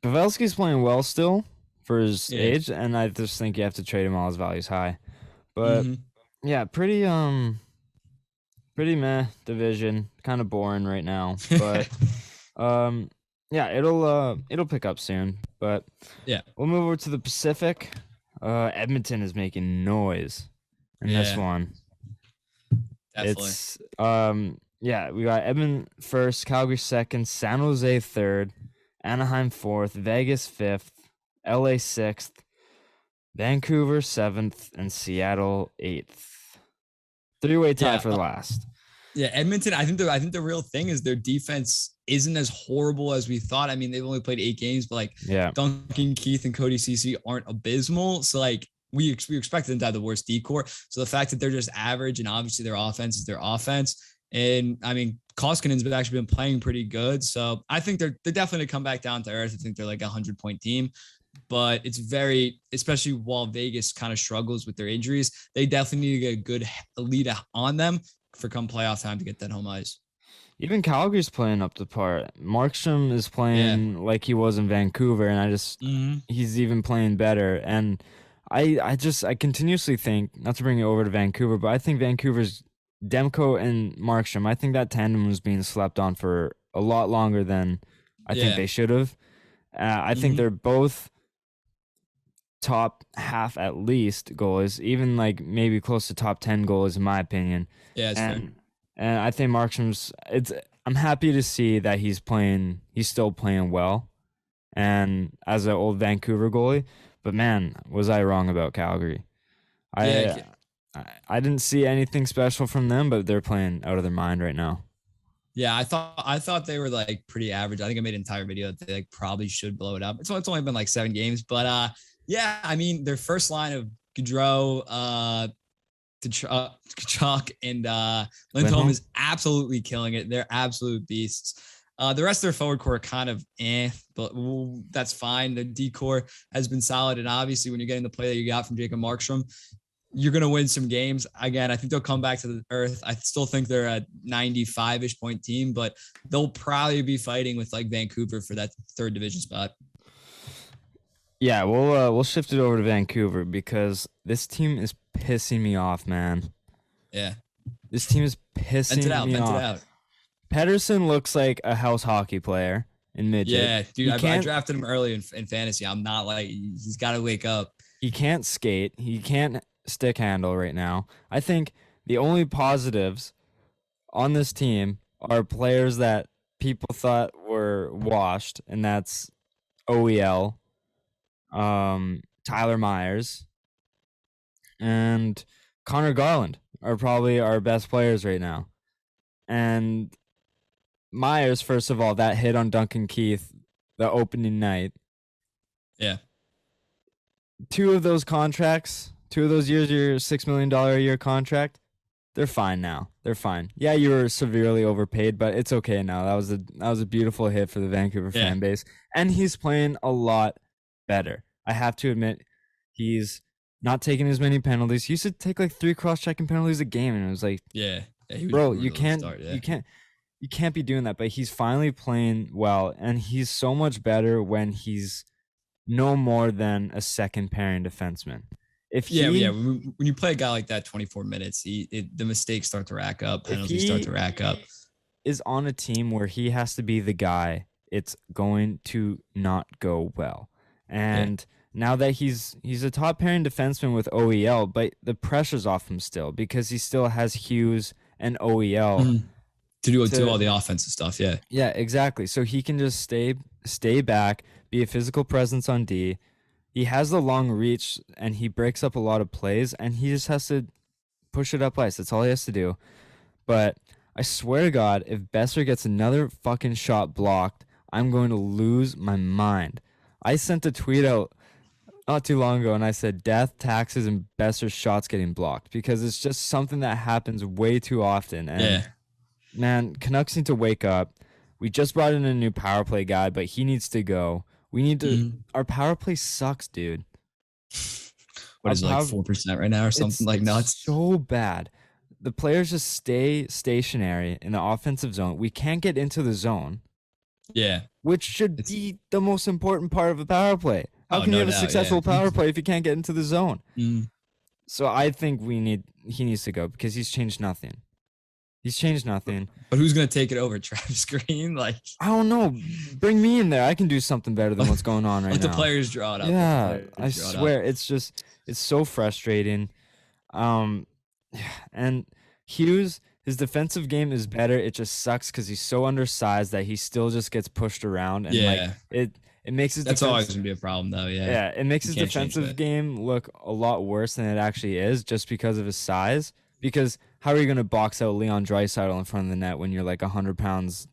Pavelski's playing well still for his age, and I just think you have to trade him while his value's high. But yeah, pretty meh division, kind of boring right now. But yeah, it'll pick up soon, but yeah, we'll move over to the Pacific. Edmonton is making noise in this one. Definitely. It's we got Edmonton first, Calgary second, San Jose third, Anaheim fourth, Vegas fifth, LA sixth, Vancouver seventh, and Seattle eighth. Three-way tie for last. Yeah, Edmonton. I think the real thing is their defense isn't as horrible as we thought. I mean, they've only played 8 games, but like Duncan Keith and Cody Ceci aren't abysmal. So like we expected them to have the worst decor. So the fact that they're just average and obviously their offense is their offense. And I mean, Koskinen's actually been playing pretty good. So I think they're definitely gonna come back down to earth. I think they're like a 100-point team. But it's especially while Vegas kind of struggles with their injuries, they definitely need to get a good lead on them for come playoff time to get that home ice. Even Calgary's playing up to par. Markstrom is playing like he was in Vancouver, and he's even playing better. And I continuously think, not to bring it over to Vancouver, but I think Vancouver's Demko and Markstrom, I think that tandem was being slept on for a lot longer than I think they should have. I think they're both top half at least goalies, even like maybe close to top 10 goalies in my opinion. Yeah, it's fair. And I think Markstrom's. I'm happy to see that he's still playing well, and as an old Vancouver goalie. But man, was I wrong about Calgary? I didn't see anything special from them, but they're playing out of their mind right now. Yeah, I thought they were like pretty average. I think I made an entire video that they like probably should blow it up. It's only been like 7 games, but yeah, I mean their first line of Gaudreau, Kachuk and Lindholm is absolutely killing it. They're absolute beasts. The rest of their forward core are kind of but that's fine. The D-core has been solid, and obviously when you're getting the play that you got from Jacob Markstrom, you're going to win some games. Again, I think they'll come back to the earth. I still think they're a 95-ish point team, but they'll probably be fighting with like Vancouver for that 3rd division spot. Yeah, we'll shift it over to Vancouver because this team is pissing me off, man. Yeah. This team is pissing me off. Paterson looks like a house hockey player in midget. Yeah, dude, I drafted him early in fantasy. I'm not like, he's got to wake up. He can't skate. He can't stick handle right now. I think the only positives on this team are players that people thought were washed, and that's OEL, Tyler Myers, and Connor Garland are probably our best players right now. And Myers, first of all, that hit on Duncan Keith the opening night. Yeah. Two of those years, your $6 million a year contract, they're fine now. They're fine. Yeah, you were severely overpaid, but it's okay now. That was a beautiful hit for the Vancouver fan base, and he's playing a lot better. I have to admit, he's not taking as many penalties. He used to take like 3 cross-checking penalties a game, and it was like, bro, you can't be doing that. But he's finally playing well, and he's so much better when he's no more than a second pairing defenseman. When you play a guy like that 24 minutes, the mistakes start to rack up, penalties start to rack up. Is on a team where he has to be the guy, it's going to not go well. And now that he's a top pairing defenseman with OEL, but the pressure's off him still because he still has Hughes and OEL to do all the offensive stuff. Yeah. Yeah, exactly. So he can just stay back, be a physical presence on D. He has the long reach, and he breaks up a lot of plays, and he just has to push it up ice. That's all he has to do. But I swear to God, if Besser gets another fucking shot blocked, I'm going to lose my mind. I sent a tweet out not too long ago, and I said, death, taxes, and Besser's shots getting blocked, because it's just something that happens way too often. And man, Canucks need to wake up. We just brought in a new power play guy, but he needs to go. We need to. Our power play sucks, dude. What is it, like 4% right now or something like nuts? So bad. The players just stay stationary in the offensive zone. We can't get into the zone. Yeah. Which should be the most important part of a power play. How can you have a successful power play if you can't get into the zone? So I think he needs to go because he's changed nothing. He's changed nothing. But who's gonna take it over? Travis Green? Like, I don't know. Bring me in there. I can do something better than what's going on right now. Let the players draw it up. Yeah, I swear it's so frustrating. And Hughes, his defensive game is better. It just sucks because he's so undersized that he still just gets pushed around. And like it makes his that's always gonna be a problem though. Yeah, it makes his defensive game look a lot worse than it actually is just because of his size. Because how are you going to box out Leon Draisaitl in front of the net when you're like 100 pounds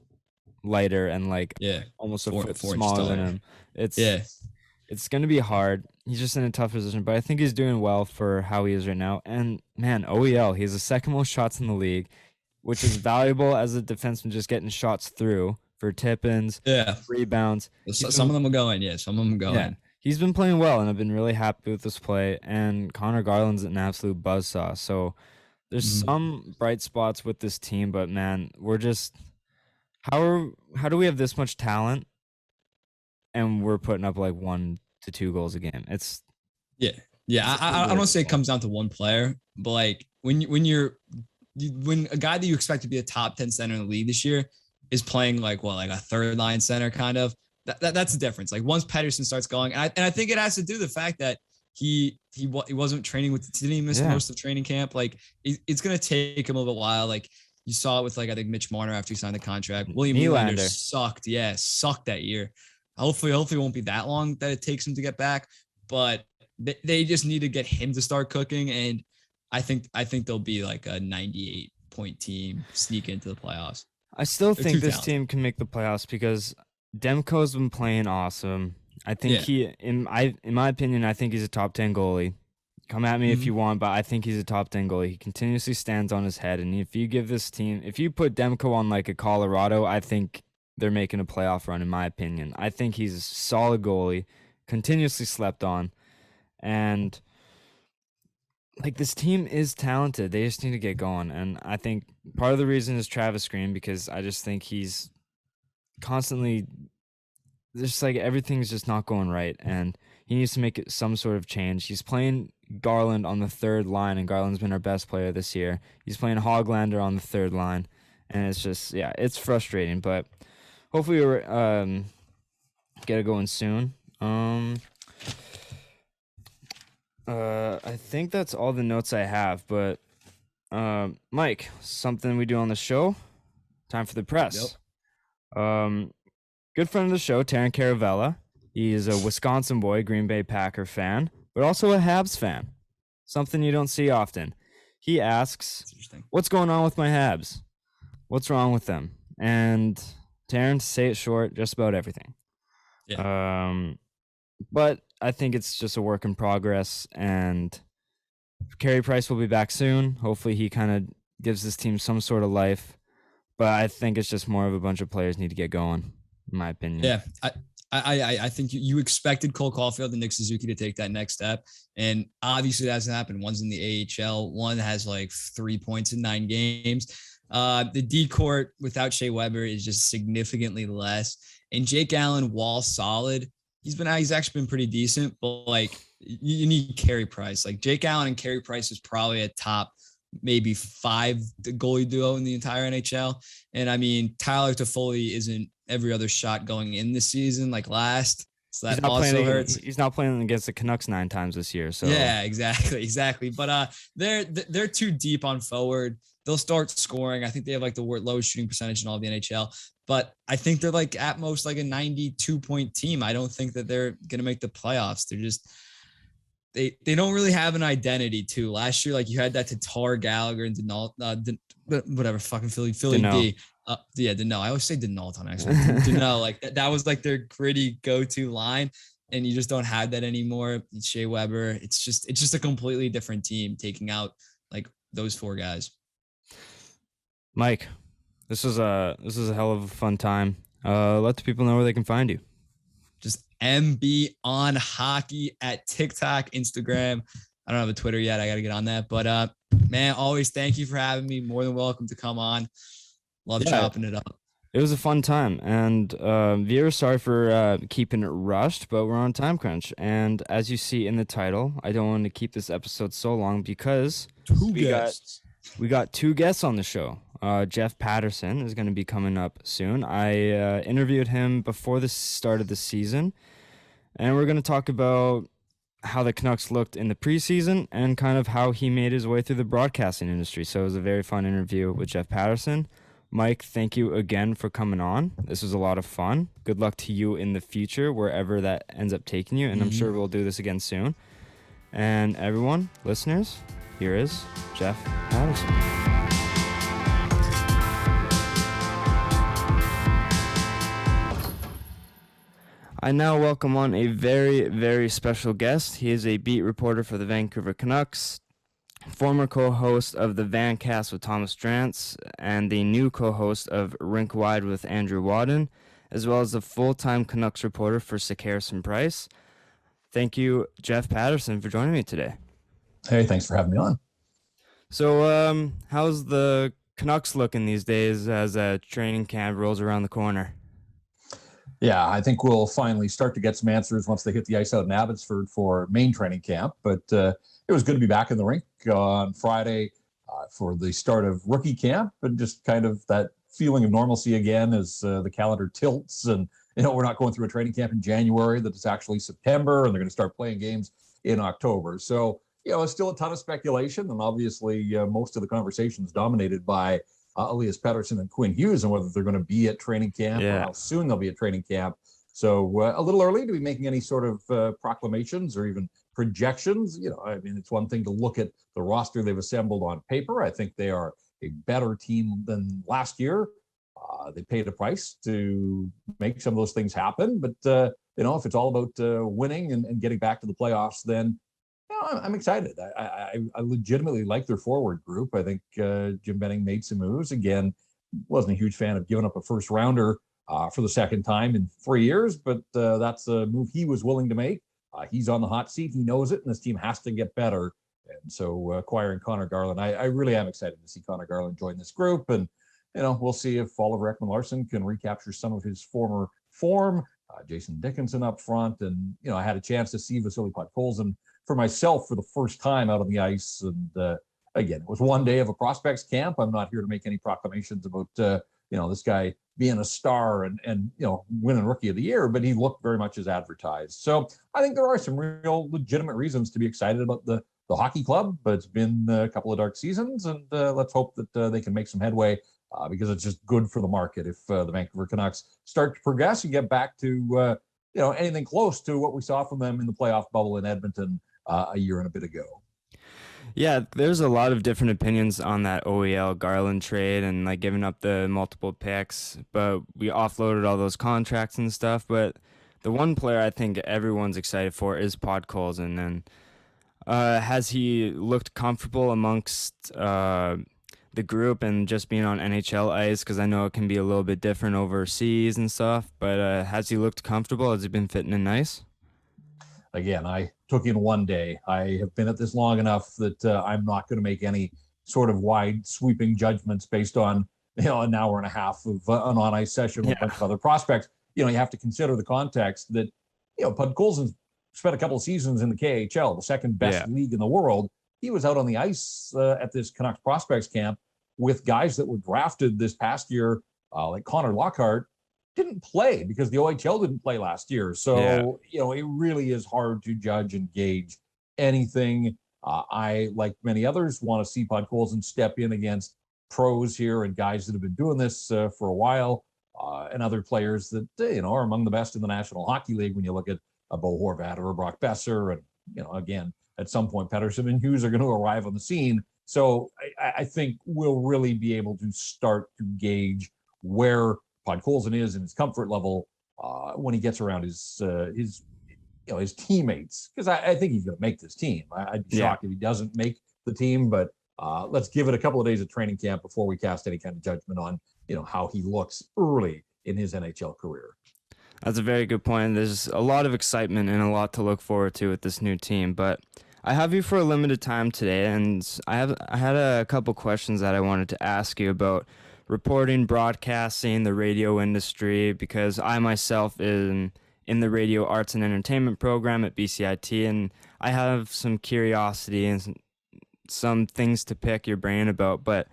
lighter and like almost a foot smaller than him? It's going to be hard. He's just in a tough position, but I think he's doing well for how he is right now. And man, OEL, he has the second most shots in the league, which is valuable as a defenseman, just getting shots through for tip-ins, rebounds. Some of them will go in. Some of them will go in. He's been playing well, and I've been really happy with this play. And Connor Garland's an absolute buzzsaw. So there's some bright spots with this team, but man, we're just how do we have this much talent and we're putting up like 1 to 2 goals a game? It's I don't say it comes down to one player, but like when a guy that you expect to be a top 10 center in the league this year is playing like a third line center kind of, that's the difference. Like once Paterson starts going, and I think it has to do with the fact that he wasn't training with the team. He missed most of training camp. Like it's gonna take him a little while. Like you saw it with I think Mitch Marner after he signed the contract. William Nylander sucked. Yeah, sucked that year. Hopefully it won't be that long that it takes him to get back. But they just need to get him to start cooking. And I think they'll be like a 98-point team, sneak into the playoffs. I still think this team can make the playoffs because Demko's been playing awesome. I think in my opinion, I think he's a top 10 goalie. Come at me if you want, but I think he's a top 10 goalie. He continuously stands on his head. And if you give this team, if you put Demko on like a Colorado, I think they're making a playoff run, in my opinion. I think he's a solid goalie, continuously slept on. And like this team is talented. They just need to get going. And I think part of the reason is Travis Green, because I just think he's constantly just like everything's just not going right, and he needs to make some sort of change. He's playing Garland on the third line, and Garland's been our best player this year. He's playing Hoglander on the third line, and it's just it's frustrating. But hopefully we're get it going soon. I think that's all the notes I have. But Mike, something we do on the show. Time for the press. Yep. Good friend of the show, Taryn Caravella. He is a Wisconsin boy, Green Bay Packer fan, but also a Habs fan. Something you don't see often. He asks, what's going on with my Habs? What's wrong with them? and Terrence, say it short, just about everything. But I think it's just a work in progress, and Carey Price will be back soon. Hopefully he kind of gives this team some sort of life, but I think it's just more of a bunch of players need to get going, in my opinion. Yeah, I think you expected Cole Caulfield and Nick Suzuki to take that next step, and obviously that hasn't happened. One's in the AHL, one has like 3 points in 9 games. The D court without Shea Weber is just significantly less, and Jake Allen, while solid, he's actually been pretty decent, but like you need Carey Price. Like Jake Allen and Carey Price is probably a top maybe 5 goalie duo in the entire NHL. And I mean, Tyler Toffoli isn't every other shot going in this season like last. So that also hurts. He's not playing against the Canucks 9 times this year. So yeah, exactly. But they're too deep on forward. They'll start scoring. I think they have like the lowest shooting percentage in all of the NHL. But I think they're like at most like a 92-point team. I don't think that they're gonna make the playoffs. They're just they don't really have an identity too. Last year, like you had that Tatar, Gallagher, and whatever fucking Philly D. Denault. I always say Denault on actually. Denault, like that was like their gritty go-to line, and you just don't have that anymore. Shea Weber, it's just a completely different team taking out like those 4 guys. Mike, this is a hell of a fun time. Let the people know where they can find you. Just mbonhockey at TikTok, Instagram. I don't have a Twitter yet. I got to get on that. But man, always thank you for having me. More than welcome to come on. Love chopping it up. It was a fun time. And viewers, sorry for keeping it rushed, but we're on time crunch. And as you see in the title, I don't want to keep this episode so long because we got 2 guests on the show. Jeff Paterson is going to be coming up soon. I interviewed him before the start of the season, and we're going to talk about how the Canucks looked in the preseason and kind of how he made his way through the broadcasting industry. So it was a very fun interview with Jeff Paterson. Mike, thank you again for coming on. This was a lot of fun. Good luck to you in the future, wherever that ends up taking you, and I'm sure we'll do this again soon. And everyone, listeners, here is Jeff Paterson. I now welcome on a very, very special guest. He is a beat reporter for the Vancouver Canucks, former co-host of the Vancast with Thomas Drance, and the new co-host of Rink Wide with Andrew Wadden, as well as the full-time Canucks reporter for Harrison Price. Thank you, Jeff Paterson, for joining me today. Hey, thanks for having me on. So, how's the Canucks looking these days as training camp rolls around the corner? Yeah, I think we'll finally start to get some answers once they hit the ice out in Abbotsford for main training camp. But it was good to be back in the rink on Friday for the start of rookie camp, and just kind of that feeling of normalcy again as the calendar tilts. And, we're not going through a training camp in January, that it's actually September, and they're going to start playing games in October. So, it's still a ton of speculation. And obviously, most of the conversations dominated by Elias Pettersson and Quinn Hughes, and whether they're going to be at training camp or how soon they'll be at training camp. So a little early to be making any sort of proclamations or even projections. It's one thing to look at the roster they've assembled on paper. I think they are a better team than last year. They paid a price to make some of those things happen. But, if it's all about winning and getting back to the playoffs, then I'm excited. I legitimately like their forward group. I think Jim Benning made some moves. Again, wasn't a huge fan of giving up a first rounder for the second time in 3 years, but that's a move he was willing to make. He's on the hot seat. He knows it, and this team has to get better. And so acquiring Connor Garland, I really am excited to see Connor Garland join this group. And, we'll see if Oliver Ekman-Larsson can recapture some of his former form. Jason Dickinson up front. And, I had a chance to see Vasily Podkolzin for myself for the first time out on the ice. And again, it was one day of a prospects camp. I'm not here to make any proclamations about, this guy being a star and winning Rookie of the Year, but he looked very much as advertised. So I think there are some real legitimate reasons to be excited about the hockey club, but it's been a couple of dark seasons, and let's hope that they can make some headway because it's just good for the market if the Vancouver Canucks start to progress and get back to, anything close to what we saw from them in the playoff bubble in Edmonton a year and a bit ago. Yeah, there's a lot of different opinions on that OEL Garland trade and like giving up the multiple picks, but we offloaded all those contracts and stuff. But the one player I think everyone's excited for is Podkolzin, and has he looked comfortable amongst the group and just being on NHL ice? Because I know it can be a little bit different overseas and stuff, but has he looked comfortable? Has he been fitting in nice? Again, I took in one day. I have been at this long enough that I'm not going to make any sort of wide sweeping judgments based on an hour and a half of an on ice session with a bunch of other prospects. You have to consider the context that Podkolzin spent a couple of seasons in the KHL, the second best league in the world. He was out on the ice at this Canucks prospects camp with guys that were drafted this past year, like Connor Lockhart, didn't play because the OHL didn't play last year. So, it really is hard to judge and gauge anything. I, like many others, want to see Podkolzin step in against pros here and guys that have been doing this for a while, and other players that, are among the best in the National Hockey League when you look at a Bo Horvat or a Brock Besser. And, again, at some point, Paterson and Hughes are going to arrive on the scene. So I think we'll really be able to start to gauge where Podkolzin is in his comfort level when he gets around his teammates, because I think he's going to make this team. I'd be shocked if he doesn't make the team, but let's give it a couple of days of training camp before we cast any kind of judgment on how he looks early in his NHL career. That's a very good point. There's a lot of excitement and a lot to look forward to with this new team, but I have you for a limited time today, and I had a couple questions that I wanted to ask you about reporting, broadcasting, the radio industry, because I myself am in the radio arts and entertainment program at BCIT, and I have some curiosity and some things to pick your brain about. But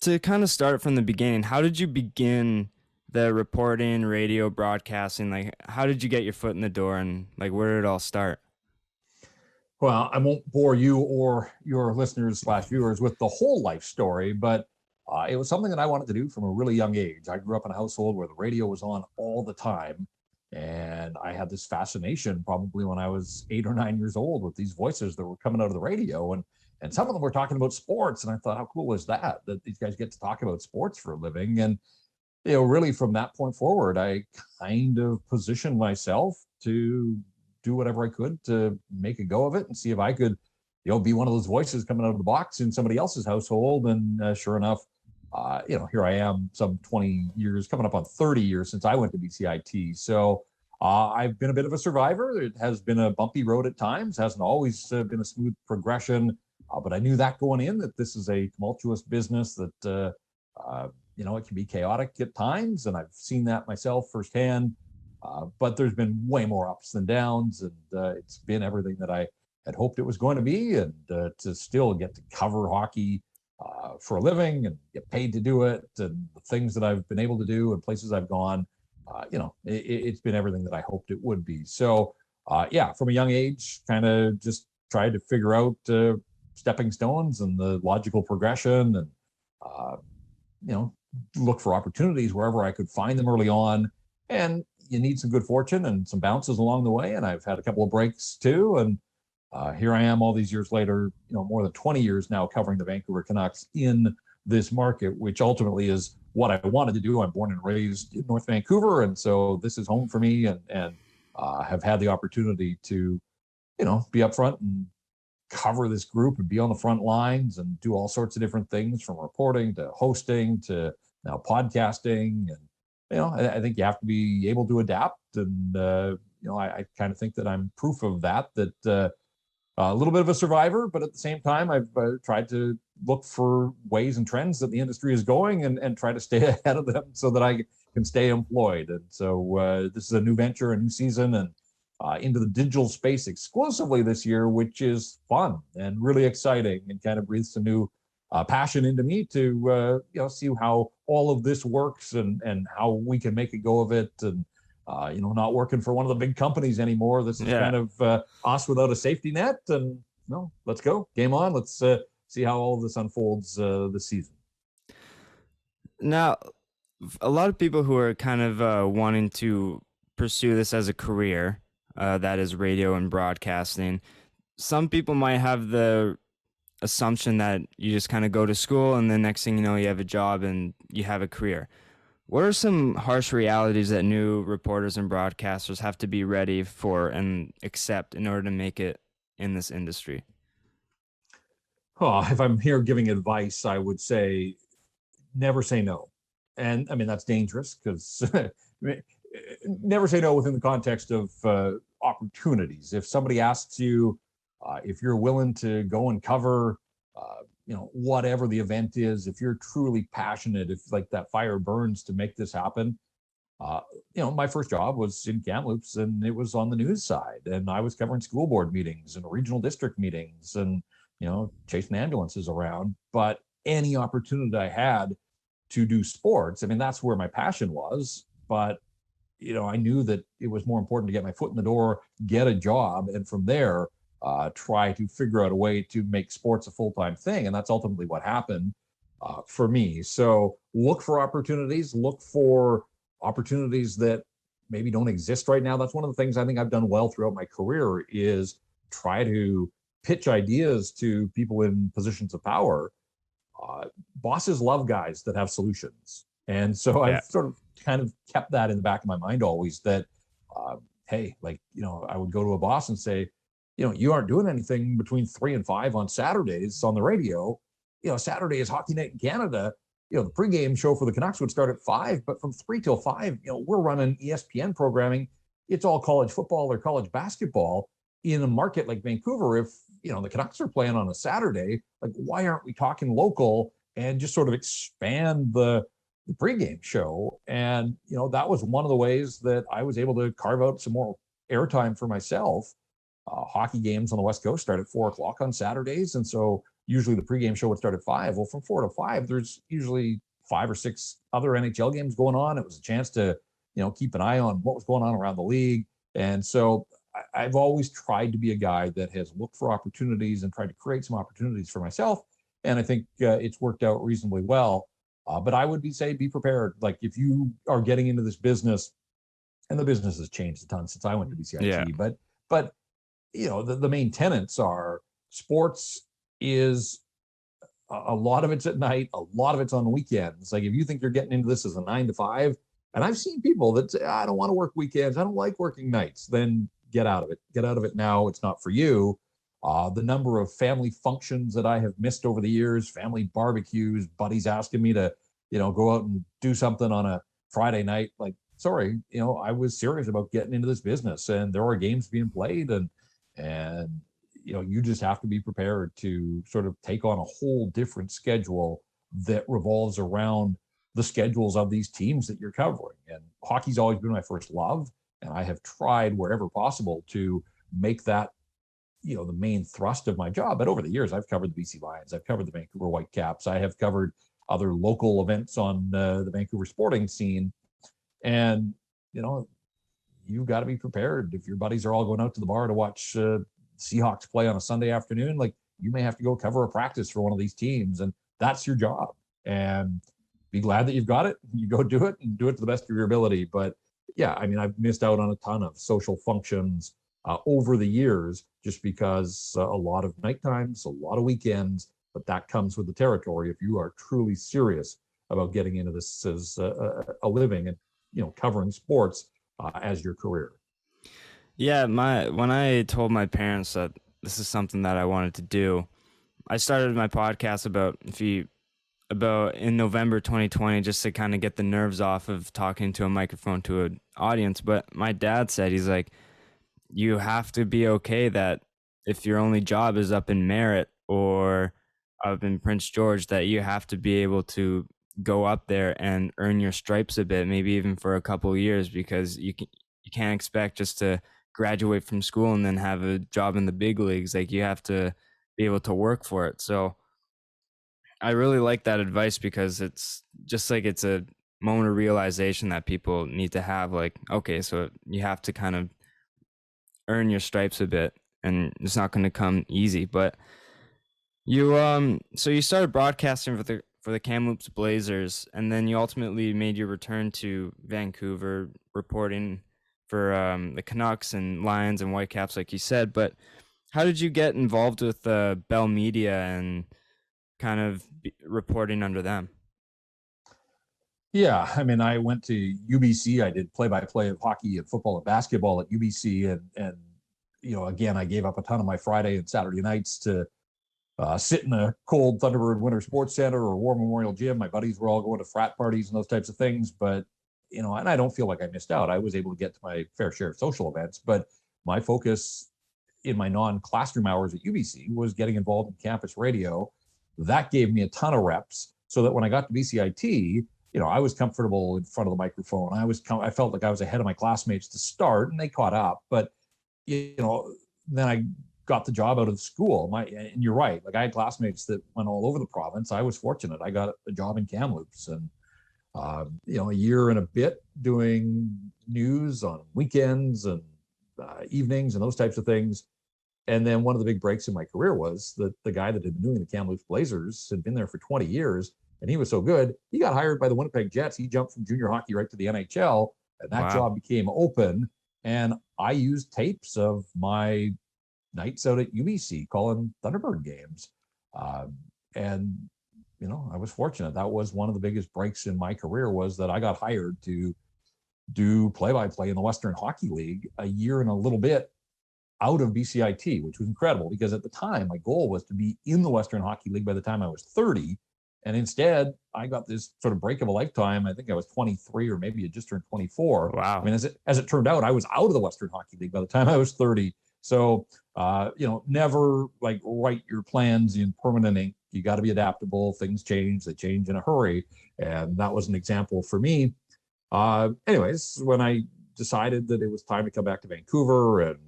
to kind of start from the beginning, how did you begin the reporting, radio, broadcasting? Like, how did you get your foot in the door, and like, where did it all start? Well, I won't bore you or your listeners/viewers with the whole life story, but it was something that I wanted to do from a really young age. I grew up in a household where the radio was on all the time, and I had this fascination probably when I was 8 or 9 years old with these voices that were coming out of the radio, and some of them were talking about sports, and I thought, how cool is that these guys get to talk about sports for a living? And really from that point forward, I kind of positioned myself to do whatever I could to make a go of it and see if I could be one of those voices coming out of the box in somebody else's household. And sure enough, here I am, some 20 years, coming up on 30 years since I went to BCIT. So I've been a bit of a survivor. It has been a bumpy road at times, hasn't always been a smooth progression. But I knew that going in, that this is a tumultuous business, that, it can be chaotic at times. And I've seen that myself firsthand. But there's been way more ups than downs. And it's been everything that I had hoped it was going to be. And to still get to cover hockey for a living and get paid to do it, and the things that I've been able to do and places I've gone, it's been everything that I hoped it would be. So, from a young age, kind of just tried to figure out stepping stones and the logical progression, and, look for opportunities wherever I could find them early on. And you need some good fortune and some bounces along the way. And I've had a couple of breaks too. And here I am all these years later, more than 20 years now covering the Vancouver Canucks in this market, which ultimately is what I wanted to do. I'm born and raised in North Vancouver, and so this is home for me, and have had the opportunity to, be up front and cover this group and be on the front lines and do all sorts of different things, from reporting to hosting to now podcasting. And, I think you have to be able to adapt. And, I kind of think that I'm proof of that a little bit of a survivor, but at the same time, I've tried to look for ways and trends that the industry is going, and try to stay ahead of them so that I can stay employed. And so this is a new venture, a new season, and into the digital space exclusively this year, which is fun and really exciting, and kind of breathes some new passion into me to see how all of this works, and how we can make a go of it. And not working for one of the big companies anymore. This is kind of us without a safety net. And let's go. Game on. Let's see how all of this unfolds this season. Now, a lot of people who are kind of wanting to pursue this as a career, that is radio and broadcasting, some people might have the assumption that you just kind of go to school and the next thing you know, you have a job and you have a career. What are some harsh realities that new reporters and broadcasters have to be ready for and accept in order to make it in this industry? Oh, if I'm here giving advice, I would say never say no. And I mean, that's dangerous because never say no within the context of opportunities. If somebody asks you if you're willing to go and cover, whatever the event is, if you're truly passionate, if like that fire burns to make this happen, my first job was in Kamloops and it was on the news side, and I was covering school board meetings and regional district meetings and, chasing ambulances around. But any opportunity I had to do sports, I mean, that's where my passion was. But, I knew that it was more important to get my foot in the door, get a job, and from there, try to figure out a way to make sports a full-time thing. And that's ultimately what happened for me. So look for opportunities, that maybe don't exist right now. That's one of the things I think I've done well throughout my career is try to pitch ideas to people in positions of power. Bosses love guys that have solutions. And so I've sort of kind of kept that in the back of my mind always that, hey, I would go to a boss and say, you aren't doing anything between 3 and 5 on Saturdays on the radio. Saturday is hockey night in Canada. The pregame show for the Canucks would start at 5, but from 3 till 5, we're running ESPN programming. It's all college football or college basketball in a market like Vancouver. If, the Canucks are playing on a Saturday, why aren't we talking local and just sort of expand the pregame show? And, that was one of the ways that I was able to carve out some more airtime for myself. Hockey games on the West Coast start at 4:00 on Saturdays. And so usually the pregame show would start at 5. Well, from 4 to 5, there's usually 5 or 6 other NHL games going on. It was a chance to, keep an eye on what was going on around the league. And so I've always tried to be a guy that has looked for opportunities and tried to create some opportunities for myself. And I think it's worked out reasonably well. But I would be prepared. Like if you are getting into this business, and the business has changed a ton since I went to BCIT, but the main tenets are sports is a lot of it's at night, a lot of it's on weekends. Like if you think you're getting into this as a 9 to 5, and I've seen people that say, I don't want to work weekends, I don't like working nights, then get out of it. Get out of it now. It's not for you. The number of family functions that I have missed over the years, family barbecues, buddies asking me to, go out and do something on a Friday night. Like, sorry, I was serious about getting into this business, and there are games being played, and you just have to be prepared to sort of take on a whole different schedule that revolves around the schedules of these teams that you're covering. And hockey's always been my first love, and I have tried wherever possible to make that the main thrust of my job. But over the years, I've covered the BC Lions, I've covered the Vancouver Whitecaps, I have covered other local events on the Vancouver sporting scene. And you've got to be prepared. If your buddies are all going out to the bar to watch Seahawks play on a Sunday afternoon, you may have to go cover a practice for one of these teams, and that's your job. And be glad that you've got it. You go do it and do it to the best of your ability. But yeah, I mean, I've missed out on a ton of social functions over the years just because a lot of night times, a lot of weekends, but that comes with the territory if you are truly serious about getting into this as a living and, covering sports as your career. Yeah, when I told my parents that this is something that I wanted to do, I started my podcast about in November 2020 just to kind of get the nerves off of talking to a microphone to an audience. But my dad said, he's like, you have to be okay that if your only job is up in Merritt or up in Prince George, that you have to be able to go up there and earn your stripes a bit, maybe even for a couple of years, because you can't expect just to graduate from school and then have a job in the big leagues. Like, you have to be able to work for it. So I really like that advice, because it's just like, it's a moment of realization that people need to have. Like, okay, so you have to kind of earn your stripes a bit, and it's not going to come easy. But so you started broadcasting for the Kamloops Blazers, and then you ultimately made your return to Vancouver, reporting for the Canucks and Lions and Whitecaps, like you said. But How did you get involved with Bell Media and kind of reporting under them? Yeah, I mean, I went to UBC. I did play-by-play of hockey and football and basketball at UBC, and again, I gave up a ton of my Friday and Saturday nights to sit in a cold Thunderbird Winter Sports Center or War Memorial Gym. My buddies were all going to frat parties and those types of things, but and I don't feel like I missed out. I was able to get to my fair share of social events, but my focus in my non-classroom hours at UBC was getting involved in campus radio. That gave me a ton of reps, so that when I got to BCIT, I was comfortable in front of the microphone. I felt like I was ahead of my classmates to start, and they caught up. But then I got the job out of school. And you're right. Like, I had classmates that went all over the province. I was fortunate. I got a job in Kamloops, and a year and a bit doing news on weekends and evenings and those types of things. And then one of the big breaks in my career was that the guy that had been doing the Kamloops Blazers had been there for 20 years. And he was so good, he got hired by the Winnipeg Jets. He jumped from junior hockey right to the NHL, and that job became open. And I used tapes of my nights out at UBC calling Thunderbird games. And I was fortunate. That was one of the biggest breaks in my career, was that I got hired to do play-by-play in the Western Hockey League a year and a little bit out of BCIT, which was incredible, because at the time my goal was to be in the Western Hockey League by the time I was 30. And instead, I got this sort of break of a lifetime. I think I was 23, or maybe I just turned 24. Wow. I mean, as it turned out, I was out of the Western Hockey League by the time I was 30. So, never like write your plans in permanent ink. You got to be adaptable. Things change. They change in a hurry. And that was an example for me. Anyways, when I decided that it was time to come back to Vancouver, and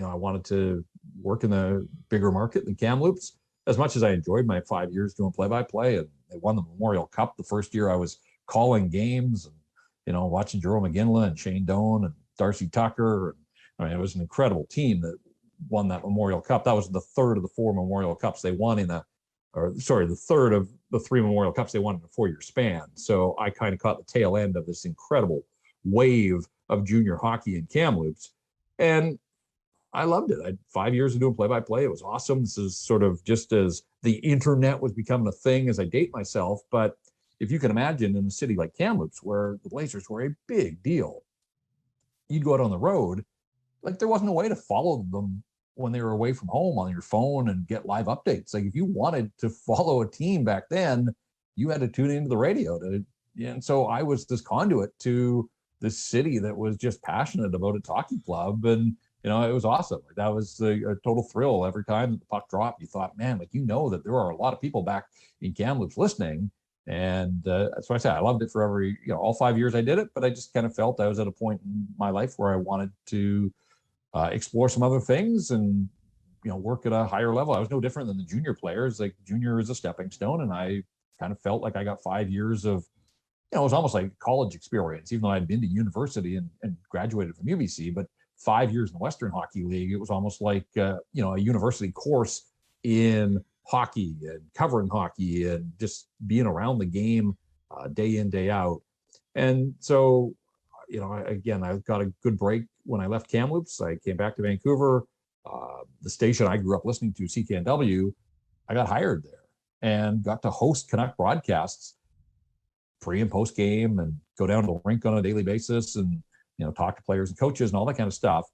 I wanted to work in a bigger market than Kamloops, as much as I enjoyed my 5 years doing play-by-play, and they won the Memorial Cup the first year I was calling games, and watching Jerome McGinley and Shane Doan and Darcy Tucker. And it was an incredible team that won that Memorial Cup. That was the third of the four Memorial Cups they won the third of the three Memorial Cups they won in a 4-year span. So I kind of caught the tail end of this incredible wave of junior hockey in Kamloops, and I loved it. I had 5 years of doing play-by-play. It was awesome. This is sort of just as the internet was becoming a thing, as I date myself. But if you can imagine, in a city like Kamloops, where the Blazers were a big deal, you'd go out on the road, like there wasn't a way to follow them when they were away from home on your phone and get live updates. Like, if you wanted to follow a team back then, you had to tune into the radio and so I was this conduit to this city that was just passionate about its hockey club. And it was awesome. Like, that was a total thrill. Every time the puck dropped, you thought, man, that there are a lot of people back in Kamloops listening. And that's why I said I loved it for all 5 years I did it. But I just kind of felt I was at a point in my life where I wanted to explore some other things and, work at a higher level. I was no different than the junior players. Like, junior is a stepping stone. And I kind of felt like I got 5 years of, it was almost like college experience, even though I'd been to university and graduated from UBC. But 5 years in the Western Hockey League, it was almost like a university course in hockey and covering hockey and just being around the game day in, day out. And so, I got a good break when I left Kamloops. I came back to Vancouver. The station I grew up listening to, CKNW, I got hired there and got to host Canuck broadcasts pre and post game, and go down to the rink on a daily basis and talk to players and coaches and all that kind of stuff.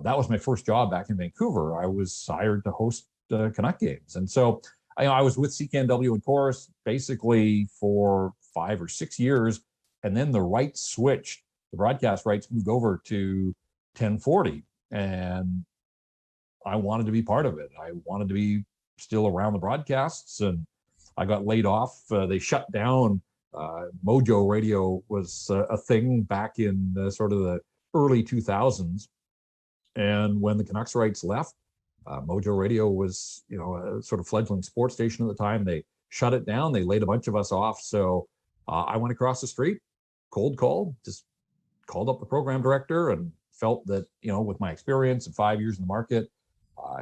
That was my first job back in Vancouver. I was hired to host Canuck games. And so I was with CKNW and Chorus basically for 5 or 6 years. And then the rights switched. The broadcast rights moved over to 1040. And I wanted to be part of it. I wanted to be still around the broadcasts. And I got laid off. They shut down. Mojo Radio was a thing back in sort of the early 2000s. And when the Canucks rights left, Mojo Radio was, a sort of fledgling sports station at the time. They shut it down. They laid a bunch of us off. So I went across the street, cold call, just called up the program director, and felt that, with my experience and 5 years in the market,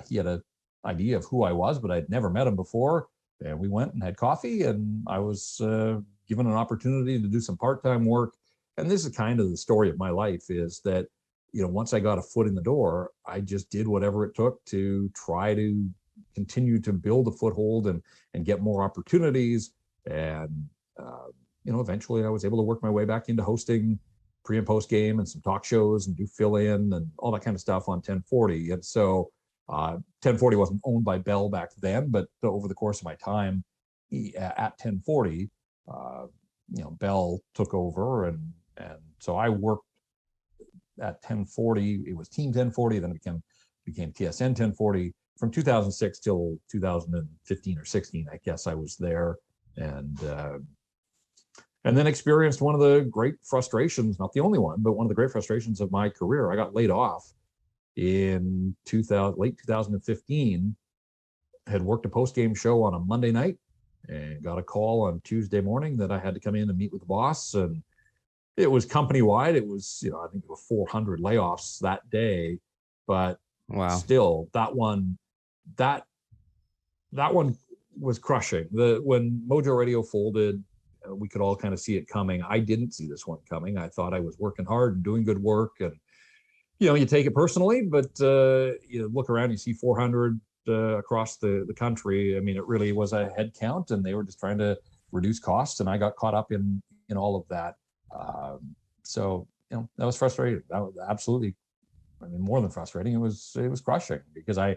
he had an idea of who I was, but I'd never met him before. And we went and had coffee, and I was given an opportunity to do some part-time work. And this is kind of the story of my life, is that once I got a foot in the door, I just did whatever it took to try to continue to build a foothold and get more opportunities. And, eventually I was able to work my way back into hosting pre and post game and some talk shows and do fill in and all that kind of stuff on 1040. And so 1040 wasn't owned by Bell back then, but over the course of my time at 1040, Bell took over. And so I worked at 1040. It was Team 1040, then it became TSN 1040 from 2006 till 2015 or 16. I guess I was there, and then experienced one of the great frustrations, not the only one, but one of the great frustrations of my career. I got laid off in late 2015. Had worked a post-game show on a Monday night and got a call on Tuesday morning that I had to come in and meet with the boss. And it was company-wide. It was, I think there were 400 layoffs that day, but Wow. Still that one was crushing. When Mojo Radio folded, we could all kind of see it coming. I didn't see this one coming. I thought I was working hard and doing good work, and you take it personally, but you look around, you see 400 across the country. I mean, it really was a head count, and they were just trying to reduce costs, and I got caught up in all of that. So that was frustrating. That was absolutely, more than frustrating. It was crushing, because I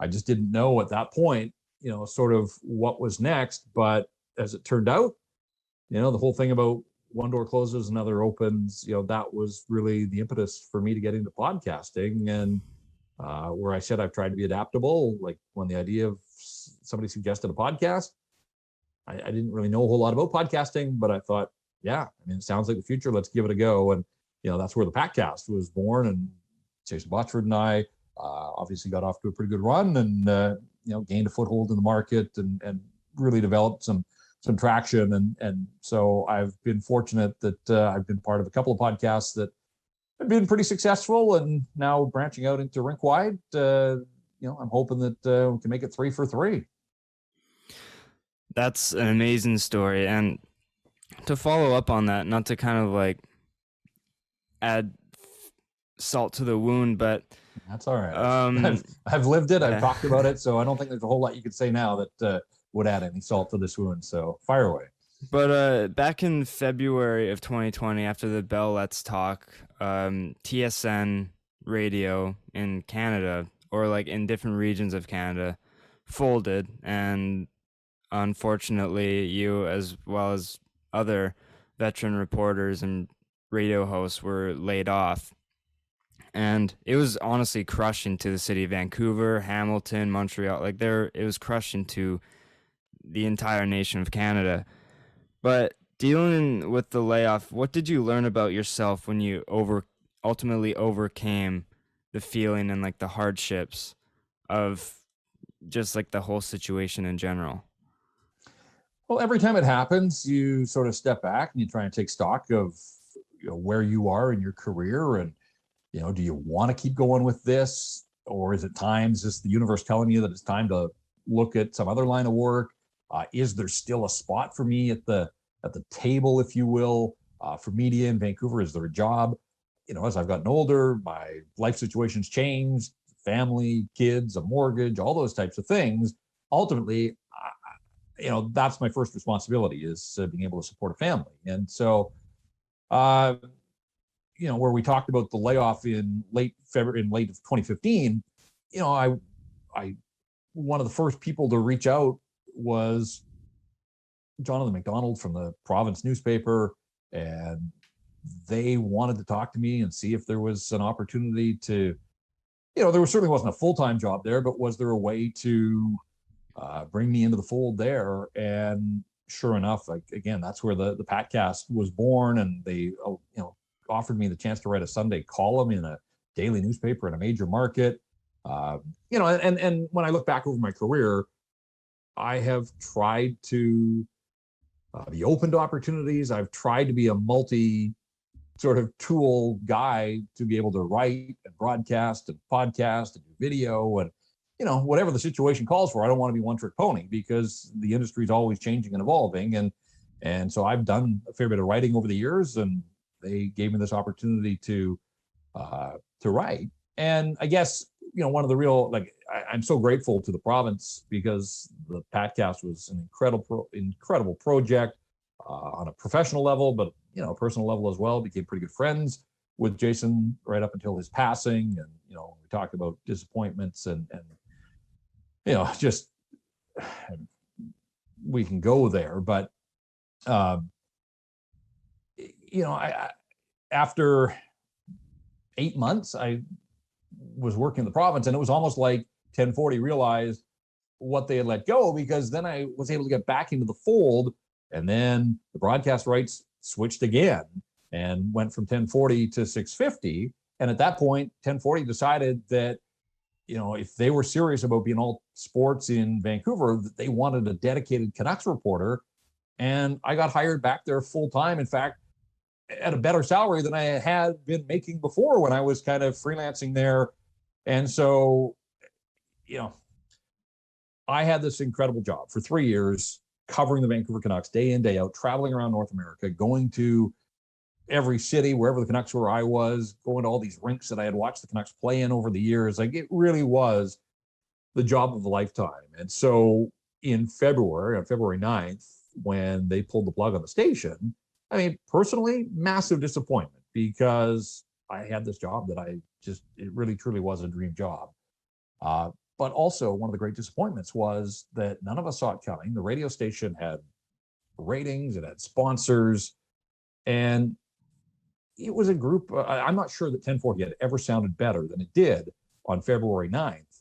just didn't know at that point, sort of what was next. But as it turned out, the whole thing about one door closes, another opens, that was really the impetus for me to get into podcasting. And where I said I've tried to be adaptable, like when the idea of somebody suggested a podcast, I didn't really know a whole lot about podcasting, but I thought, yeah, it sounds like the future. Let's give it a go. And, that's where the Patcast was born. And Jason Botchford and I obviously got off to a pretty good run, and, gained a foothold in the market and really developed some traction. And so I've been fortunate that I've been part of a couple of podcasts that have been pretty successful, and now branching out into rink wide, I'm hoping that we can make it 3 for 3. That's an amazing story. And to follow up on that, not to kind of like add salt to the wound, but that's all right. I've lived it. I've talked about it. So I don't think there's a whole lot you could say now that would add any salt to this wound. So fire away. But back in February of 2020, after the Bell Let's Talk, TSN radio in Canada, or like in different regions of Canada, folded. And unfortunately, you, as well as other veteran reporters and radio hosts, were laid off. And it was honestly crushing to the city of Vancouver, Hamilton, Montreal. It was crushing to the entire nation of Canada. But dealing with the layoff, what did you learn about yourself when you ultimately overcame the feeling and like the hardships of just like the whole situation in general? Well, every time it happens, you sort of step back and you try and take stock of where you are in your career, and do you want to keep going with this, or is it times just the universe telling you that it's time to look at some other line of work? Is there still a spot for me at the table, if you will, for media in Vancouver? Is there a job? As I've gotten older, my life situation's changed, family, kids, a mortgage, all those types of things. Ultimately, that's my first responsibility, is being able to support a family. And so, where we talked about the layoff in late February, in late of 2015, I one of the first people to reach out was Jonathan McDonald from the Province newspaper, and they wanted to talk to me and see if there was an opportunity to, there certainly wasn't a full-time job there, but was there a way to bring me into the fold there? And sure enough, again, that's where the Patcast was born, and they offered me the chance to write a Sunday column in a daily newspaper in a major market. And when I look back over my career, I have tried to be open to opportunities. I've tried to be a multi sort of tool guy to be able to write and broadcast and podcast and do video, and whatever the situation calls for. I don't want to be one trick pony, because the industry is always changing and evolving. And so I've done a fair bit of writing over the years, and they gave me this opportunity to to write. And I guess, one of the real, like, I'm so grateful to the province because the Patcast was an incredible project on a professional level, but, a personal level as well. Became pretty good friends with Jason right up until his passing. And, we talked about disappointments and just, we can go there, but, after 8 months, I was working in the province, and it was almost like 1040 realized what they had let go, because then I was able to get back into the fold, and then the broadcast rights switched again and went from 1040 to 650. And at that point, 1040 decided that, if they were serious about being all sports in Vancouver, that they wanted a dedicated Canucks reporter. And I got hired back there full time. In fact, at a better salary than I had been making before when I was kind of freelancing there. And so, I had this incredible job for 3 years, covering the Vancouver Canucks day in, day out, traveling around North America, going to every city, wherever the Canucks were, I was going to all these rinks that I had watched the Canucks play in over the years. Like, it really was the job of a lifetime. And so on February 9th, when they pulled the plug on the station, I mean, personally, massive disappointment, because I had this job that it really truly was a dream job. But also, one of the great disappointments was that none of us saw it coming. The radio station had ratings, it had sponsors, and it was a group. I'm not sure that 1040 had ever sounded better than it did on February 9th.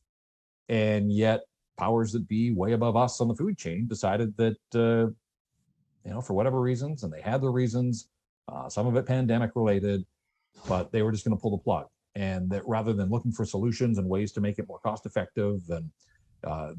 And yet, powers that be way above us on the food chain decided that, for whatever reasons, and they had their reasons, some of it pandemic related, but they were just going to pull the plug. And that rather than looking for solutions and ways to make it more cost effective, and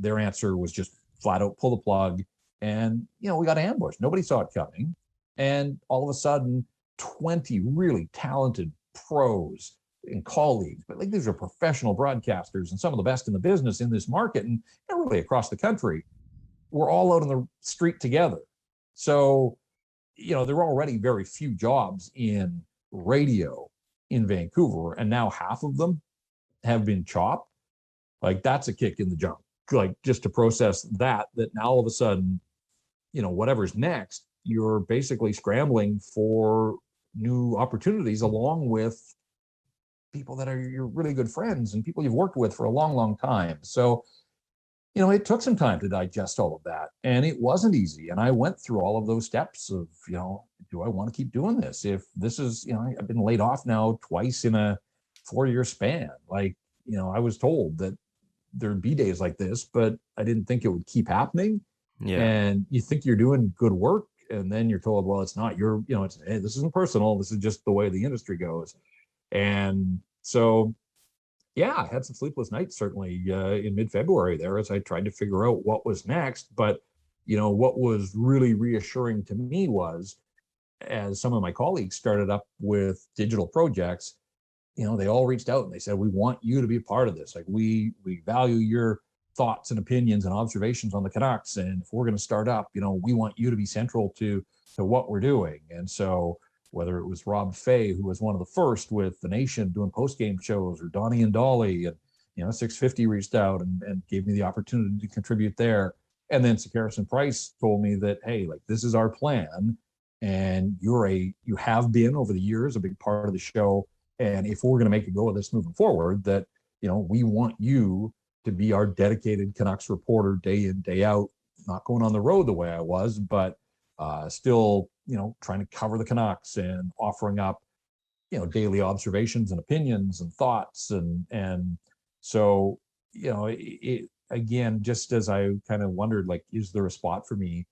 their answer was just flat out pull the plug. And, we got ambushed. Nobody saw it coming. And all of a sudden, 20 really talented pros and colleagues, but like, these are professional broadcasters and some of the best in the business in this market and really across the country, we're all out on the street together. So, there were already very few jobs in radio in Vancouver, and now half of them have been chopped. Like, that's a kick in the junk. Like, just to process that now all of a sudden, whatever's next, you're basically scrambling for new opportunities along with people that are your really good friends and people you've worked with for a long, long time. So, it took some time to digest all of that, and it wasn't easy. And I went through all of those steps of, do I want to keep doing this? If this is, I've been laid off now twice in a 4-year span. Like, I was told that there'd be days like this, but I didn't think it would keep happening. Yeah. And you think you're doing good work, and then you're told, well, it's not. Hey, this isn't personal. This is just the way the industry goes. And so, yeah, I had some sleepless nights, certainly in mid-February there, as I tried to figure out what was next. But, what was really reassuring to me was, as some of my colleagues started up with digital projects, they all reached out and they said, we want you to be a part of this. Like, we value your thoughts and opinions and observations on the Canucks. And if we're going to start up, we want you to be central to what we're doing. And so, whether it was Rob Fay, who was one of the first with The Nation doing post-game shows, or Donnie and Dolly, and 650 reached out and gave me the opportunity to contribute there. And then Paterson Price told me that, hey, like, this is our plan, and you have been over the years a big part of the show. And if we're going to make a go of this moving forward, that we want you to be our dedicated Canucks reporter day in, day out, not going on the road the way I was, but still, trying to cover the Canucks and offering up, daily observations and opinions and thoughts. And so, it again, just as I kind of wondered, like, is there a spot for me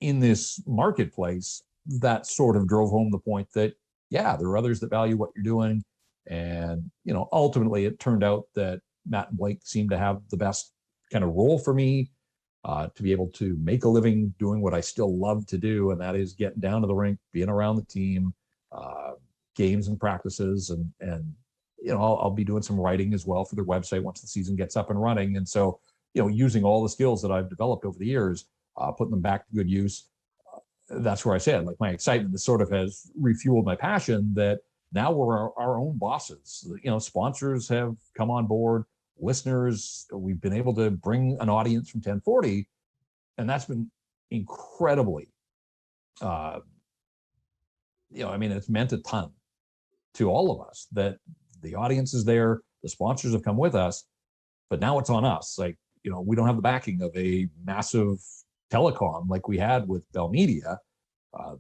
in this marketplace? That sort of drove home the point that, yeah, there are others that value what you're doing. And, ultimately it turned out that Matt and Blake seemed to have the best kind of role for me, to be able to make a living doing what I still love to do, and that is getting down to the rink, being around the team, games and practices, and I'll be doing some writing as well for their website once the season gets up and running. And so, using all the skills that I've developed over the years, putting them back to good use. That's where I said, like, my excitement, this sort of has refueled my passion, that now we're our own bosses. Sponsors have come on board, listeners. We've been able to bring an audience from 1040, and that's been incredibly, it's meant a ton to all of us that the audience is there, the sponsors have come with us, but now it's on us. Like, we don't have the backing of a massive telecom like we had with Bell Media.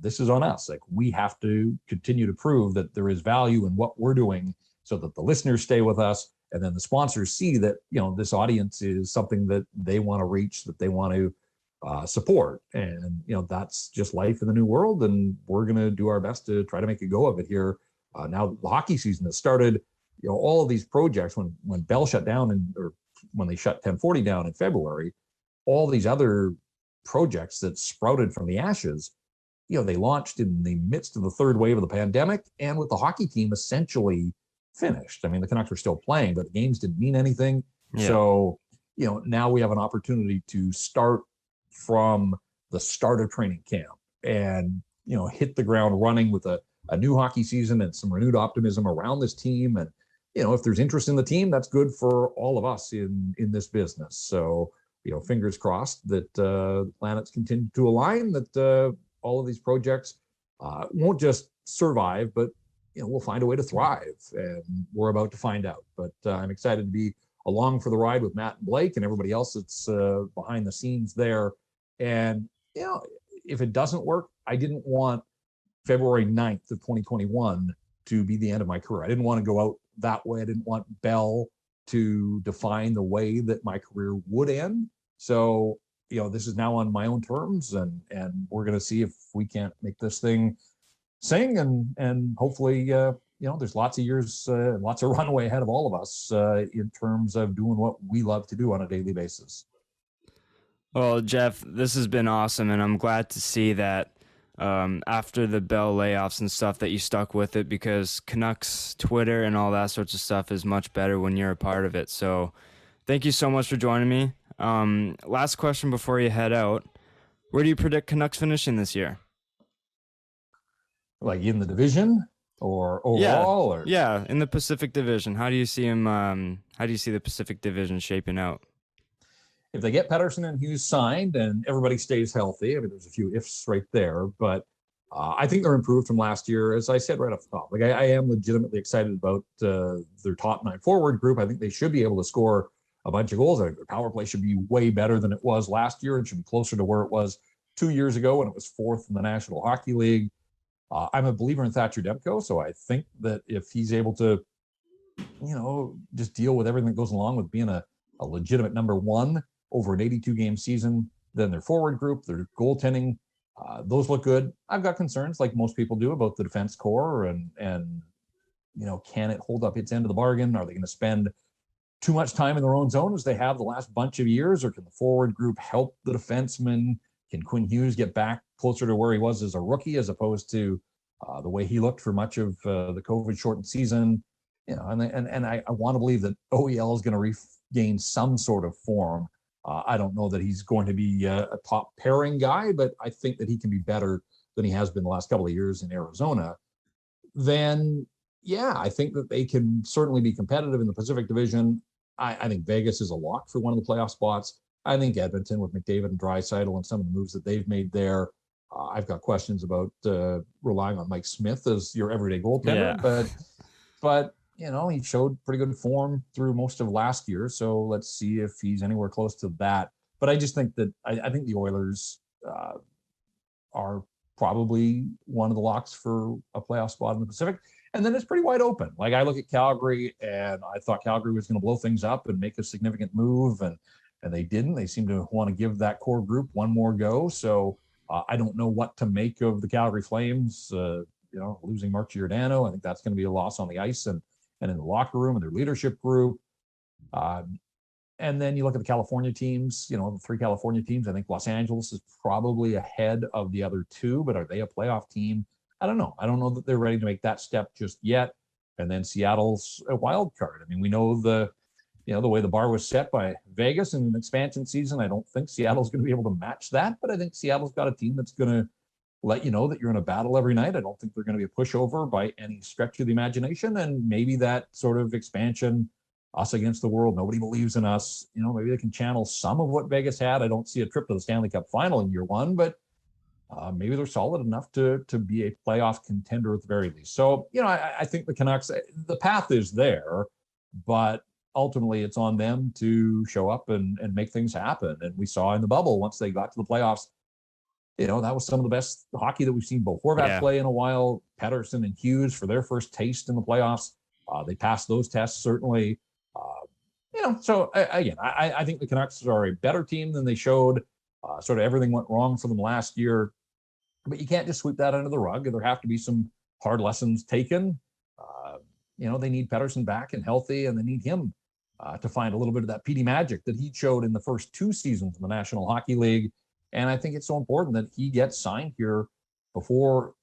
This is on us. Like, we have to continue to prove that there is value in what we're doing so that the listeners stay with us. And then the sponsors see that, this audience is something that they want to reach, that they want to support. And, that's just life in the new world. And we're going to do our best to try to make a go of it here. Now the hockey season has started. All of these projects, when Bell shut down or when they shut 1040 down in February, all these other projects that sprouted from the ashes, they launched in the midst of the third wave of the pandemic, and with the hockey team essentially finished. I mean, the Canucks were still playing, but the games didn't mean anything. Yeah. So, now we have an opportunity to start from the start of training camp and, hit the ground running with a new hockey season and some renewed optimism around this team. And, if there's interest in the team, that's good for all of us in this business. So, fingers crossed that planets continue to align, that all of these projects won't just survive, but we'll find a way to thrive, and we're about to find out. But I'm excited to be along for the ride with Matt and Blake and everybody else that's behind the scenes there. And if it doesn't work, I didn't want February 9th of 2021 to be the end of my career. I didn't want to go out that way. I didn't want Bell to define the way that my career would end. So this is now on my own terms, and we're going to see if we can't make this thing sing, and hopefully, there's lots of years, lots of runway ahead of all of us in terms of doing what we love to do on a daily basis. Well, Jeff, this has been awesome, and I'm glad to see that after the Bell layoffs and stuff that you stuck with it, because Canucks Twitter and all that sorts of stuff is much better when you're a part of it. So thank you so much for joining me. Last question before you head out. Where do you predict Canucks finishing this year? Like in the division or overall? Yeah, in the Pacific Division. How do you see him? How do you see the Pacific Division shaping out? If they get Paterson and Hughes signed and everybody stays healthy, I mean, there's a few ifs right there, but I think they're improved from last year. As I said right off the top, like I am legitimately excited about their top 9 forward group. I think they should be able to score a bunch of goals. I think their power play should be way better than it was last year. It should be closer to where it was 2 years ago when it was 4th in the National Hockey League. I'm a believer in Thatcher Demko, so I think that if he's able to, just deal with everything that goes along with being a legitimate number one over an 82-game season, then their forward group, their goaltending, those look good. I've got concerns, like most people do, about the defense core and can it hold up its end of the bargain? Are they going to spend too much time in their own zone as they have the last bunch of years, or can the forward group help the defensemen? Can Quinn Hughes get back closer to where he was as a rookie, as opposed to the way he looked for much of the COVID-shortened season? And I want to believe that OEL is going to regain some sort of form. I don't know that he's going to be a top pairing guy, but I think that he can be better than he has been the last couple of years in Arizona. Then, yeah, I think that they can certainly be competitive in the Pacific Division. I think Vegas is a lock for one of the playoff spots. I think Edmonton with McDavid and Draisaitl and some of the moves that they've made there. I've got questions about relying on Mike Smith as your everyday goaltender, but he showed pretty good form through most of last year. So let's see if he's anywhere close to that. But I just think that I think the Oilers are probably one of the locks for a playoff spot in the Pacific. And then it's pretty wide open. Like, I look at Calgary, and I thought Calgary was going to blow things up and make a significant move, and they didn't. They seem to want to give that core group one more go. So I don't know what to make of the Calgary Flames. Losing Mark Giordano, I think that's going to be a loss on the ice and in the locker room and their leadership group. And then you look at the California teams, the 3 California teams. I think Los Angeles is probably ahead of the other 2, but are they a playoff team? I don't know. I don't know that they're ready to make that step just yet. And then Seattle's a wild card. I mean, we know the way the bar was set by Vegas in an expansion season. I don't think Seattle's going to be able to match that, but I think Seattle's got a team that's going to let you know that you're in a battle every night. I don't think they're going to be a pushover by any stretch of the imagination. And maybe that sort of expansion, us against the world, nobody believes in us, maybe they can channel some of what Vegas had. I don't see a trip to the Stanley Cup final in year one, but maybe they're solid enough to be a playoff contender at the very least. So, I think the Canucks, the path is there, but ultimately it's on them to show up and make things happen. And we saw in the bubble, once they got to the playoffs, that was some of the best hockey that we've seen Bo Horvat play in a while. Paterson and Hughes for their first taste in the playoffs. They passed those tests, certainly. So again, I think the Canucks are a better team than they showed. Sort of everything went wrong for them last year. But you can't just sweep that under the rug. There have to be some hard lessons taken. They need Paterson back and healthy, and they need him to find a little bit of that PD magic that he showed in the first 2 seasons in the National Hockey League. And I think it's so important that he gets signed here before,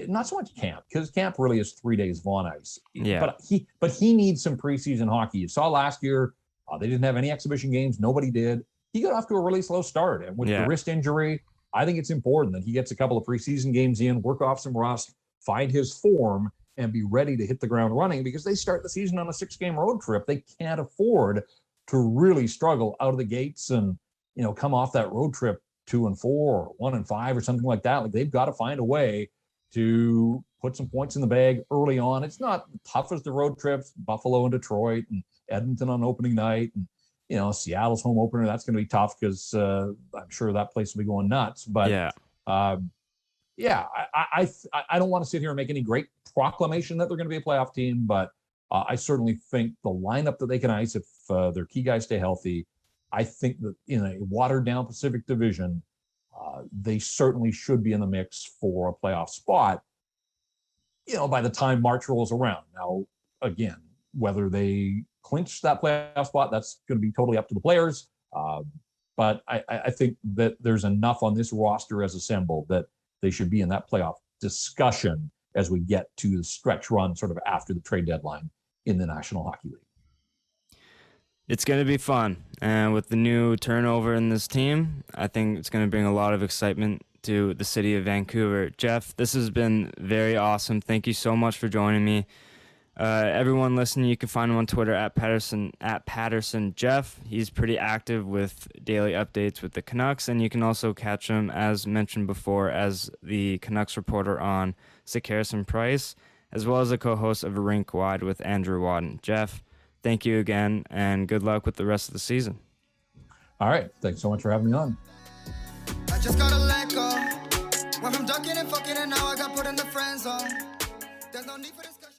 not so much camp, because camp really is 3 days of on ice. Yeah. But he needs some preseason hockey. You saw last year, they didn't have any exhibition games. Nobody did. He got off to a really slow start. And with the wrist injury, I think it's important that he gets a couple of preseason games in, work off some rust, find his form, and be ready to hit the ground running, because they start the season on a 6-game road trip. They can't afford to really struggle out of the gates and, come off that road trip 2-4 or 1-5 or something like that. Like, they've got to find a way to put some points in the bag early on. It's not tough as the road trips, Buffalo and Detroit and Edmonton on opening night, and Seattle's home opener. That's going to be tough because I'm sure that place will be going nuts. But I don't want to sit here and make any great proclamation that they're going to be a playoff team, but I certainly think the lineup that they can ice, if their key guys stay healthy, I think that in a watered down Pacific Division, they certainly should be in the mix for a playoff spot, by the time March rolls around. Now, again, whether they clinch that playoff spot, that's going to be totally up to the players. But I think that there's enough on this roster as assembled that they should be in that playoff discussion as we get to the stretch run sort of after the trade deadline in the National Hockey League. It's going to be fun. And with the new turnover in this team, I think it's going to bring a lot of excitement to the city of Vancouver. Jeff, this has been very awesome. Thank you so much for joining me. Everyone listening, you can find him on Twitter at Paterson Jeff. He's pretty active with daily updates with the Canucks, and you can also catch him, as mentioned before, as the Canucks reporter on Sick Harrison Price, as well as a co-host of Rink Wide with Andrew Wadden. Jeff, thank you again, and good luck with the rest of the season. All right. Thanks so much for having me on. I just gotta let go. Went from ducking and fucking, and now I got put in the friend zone. There's no need for this.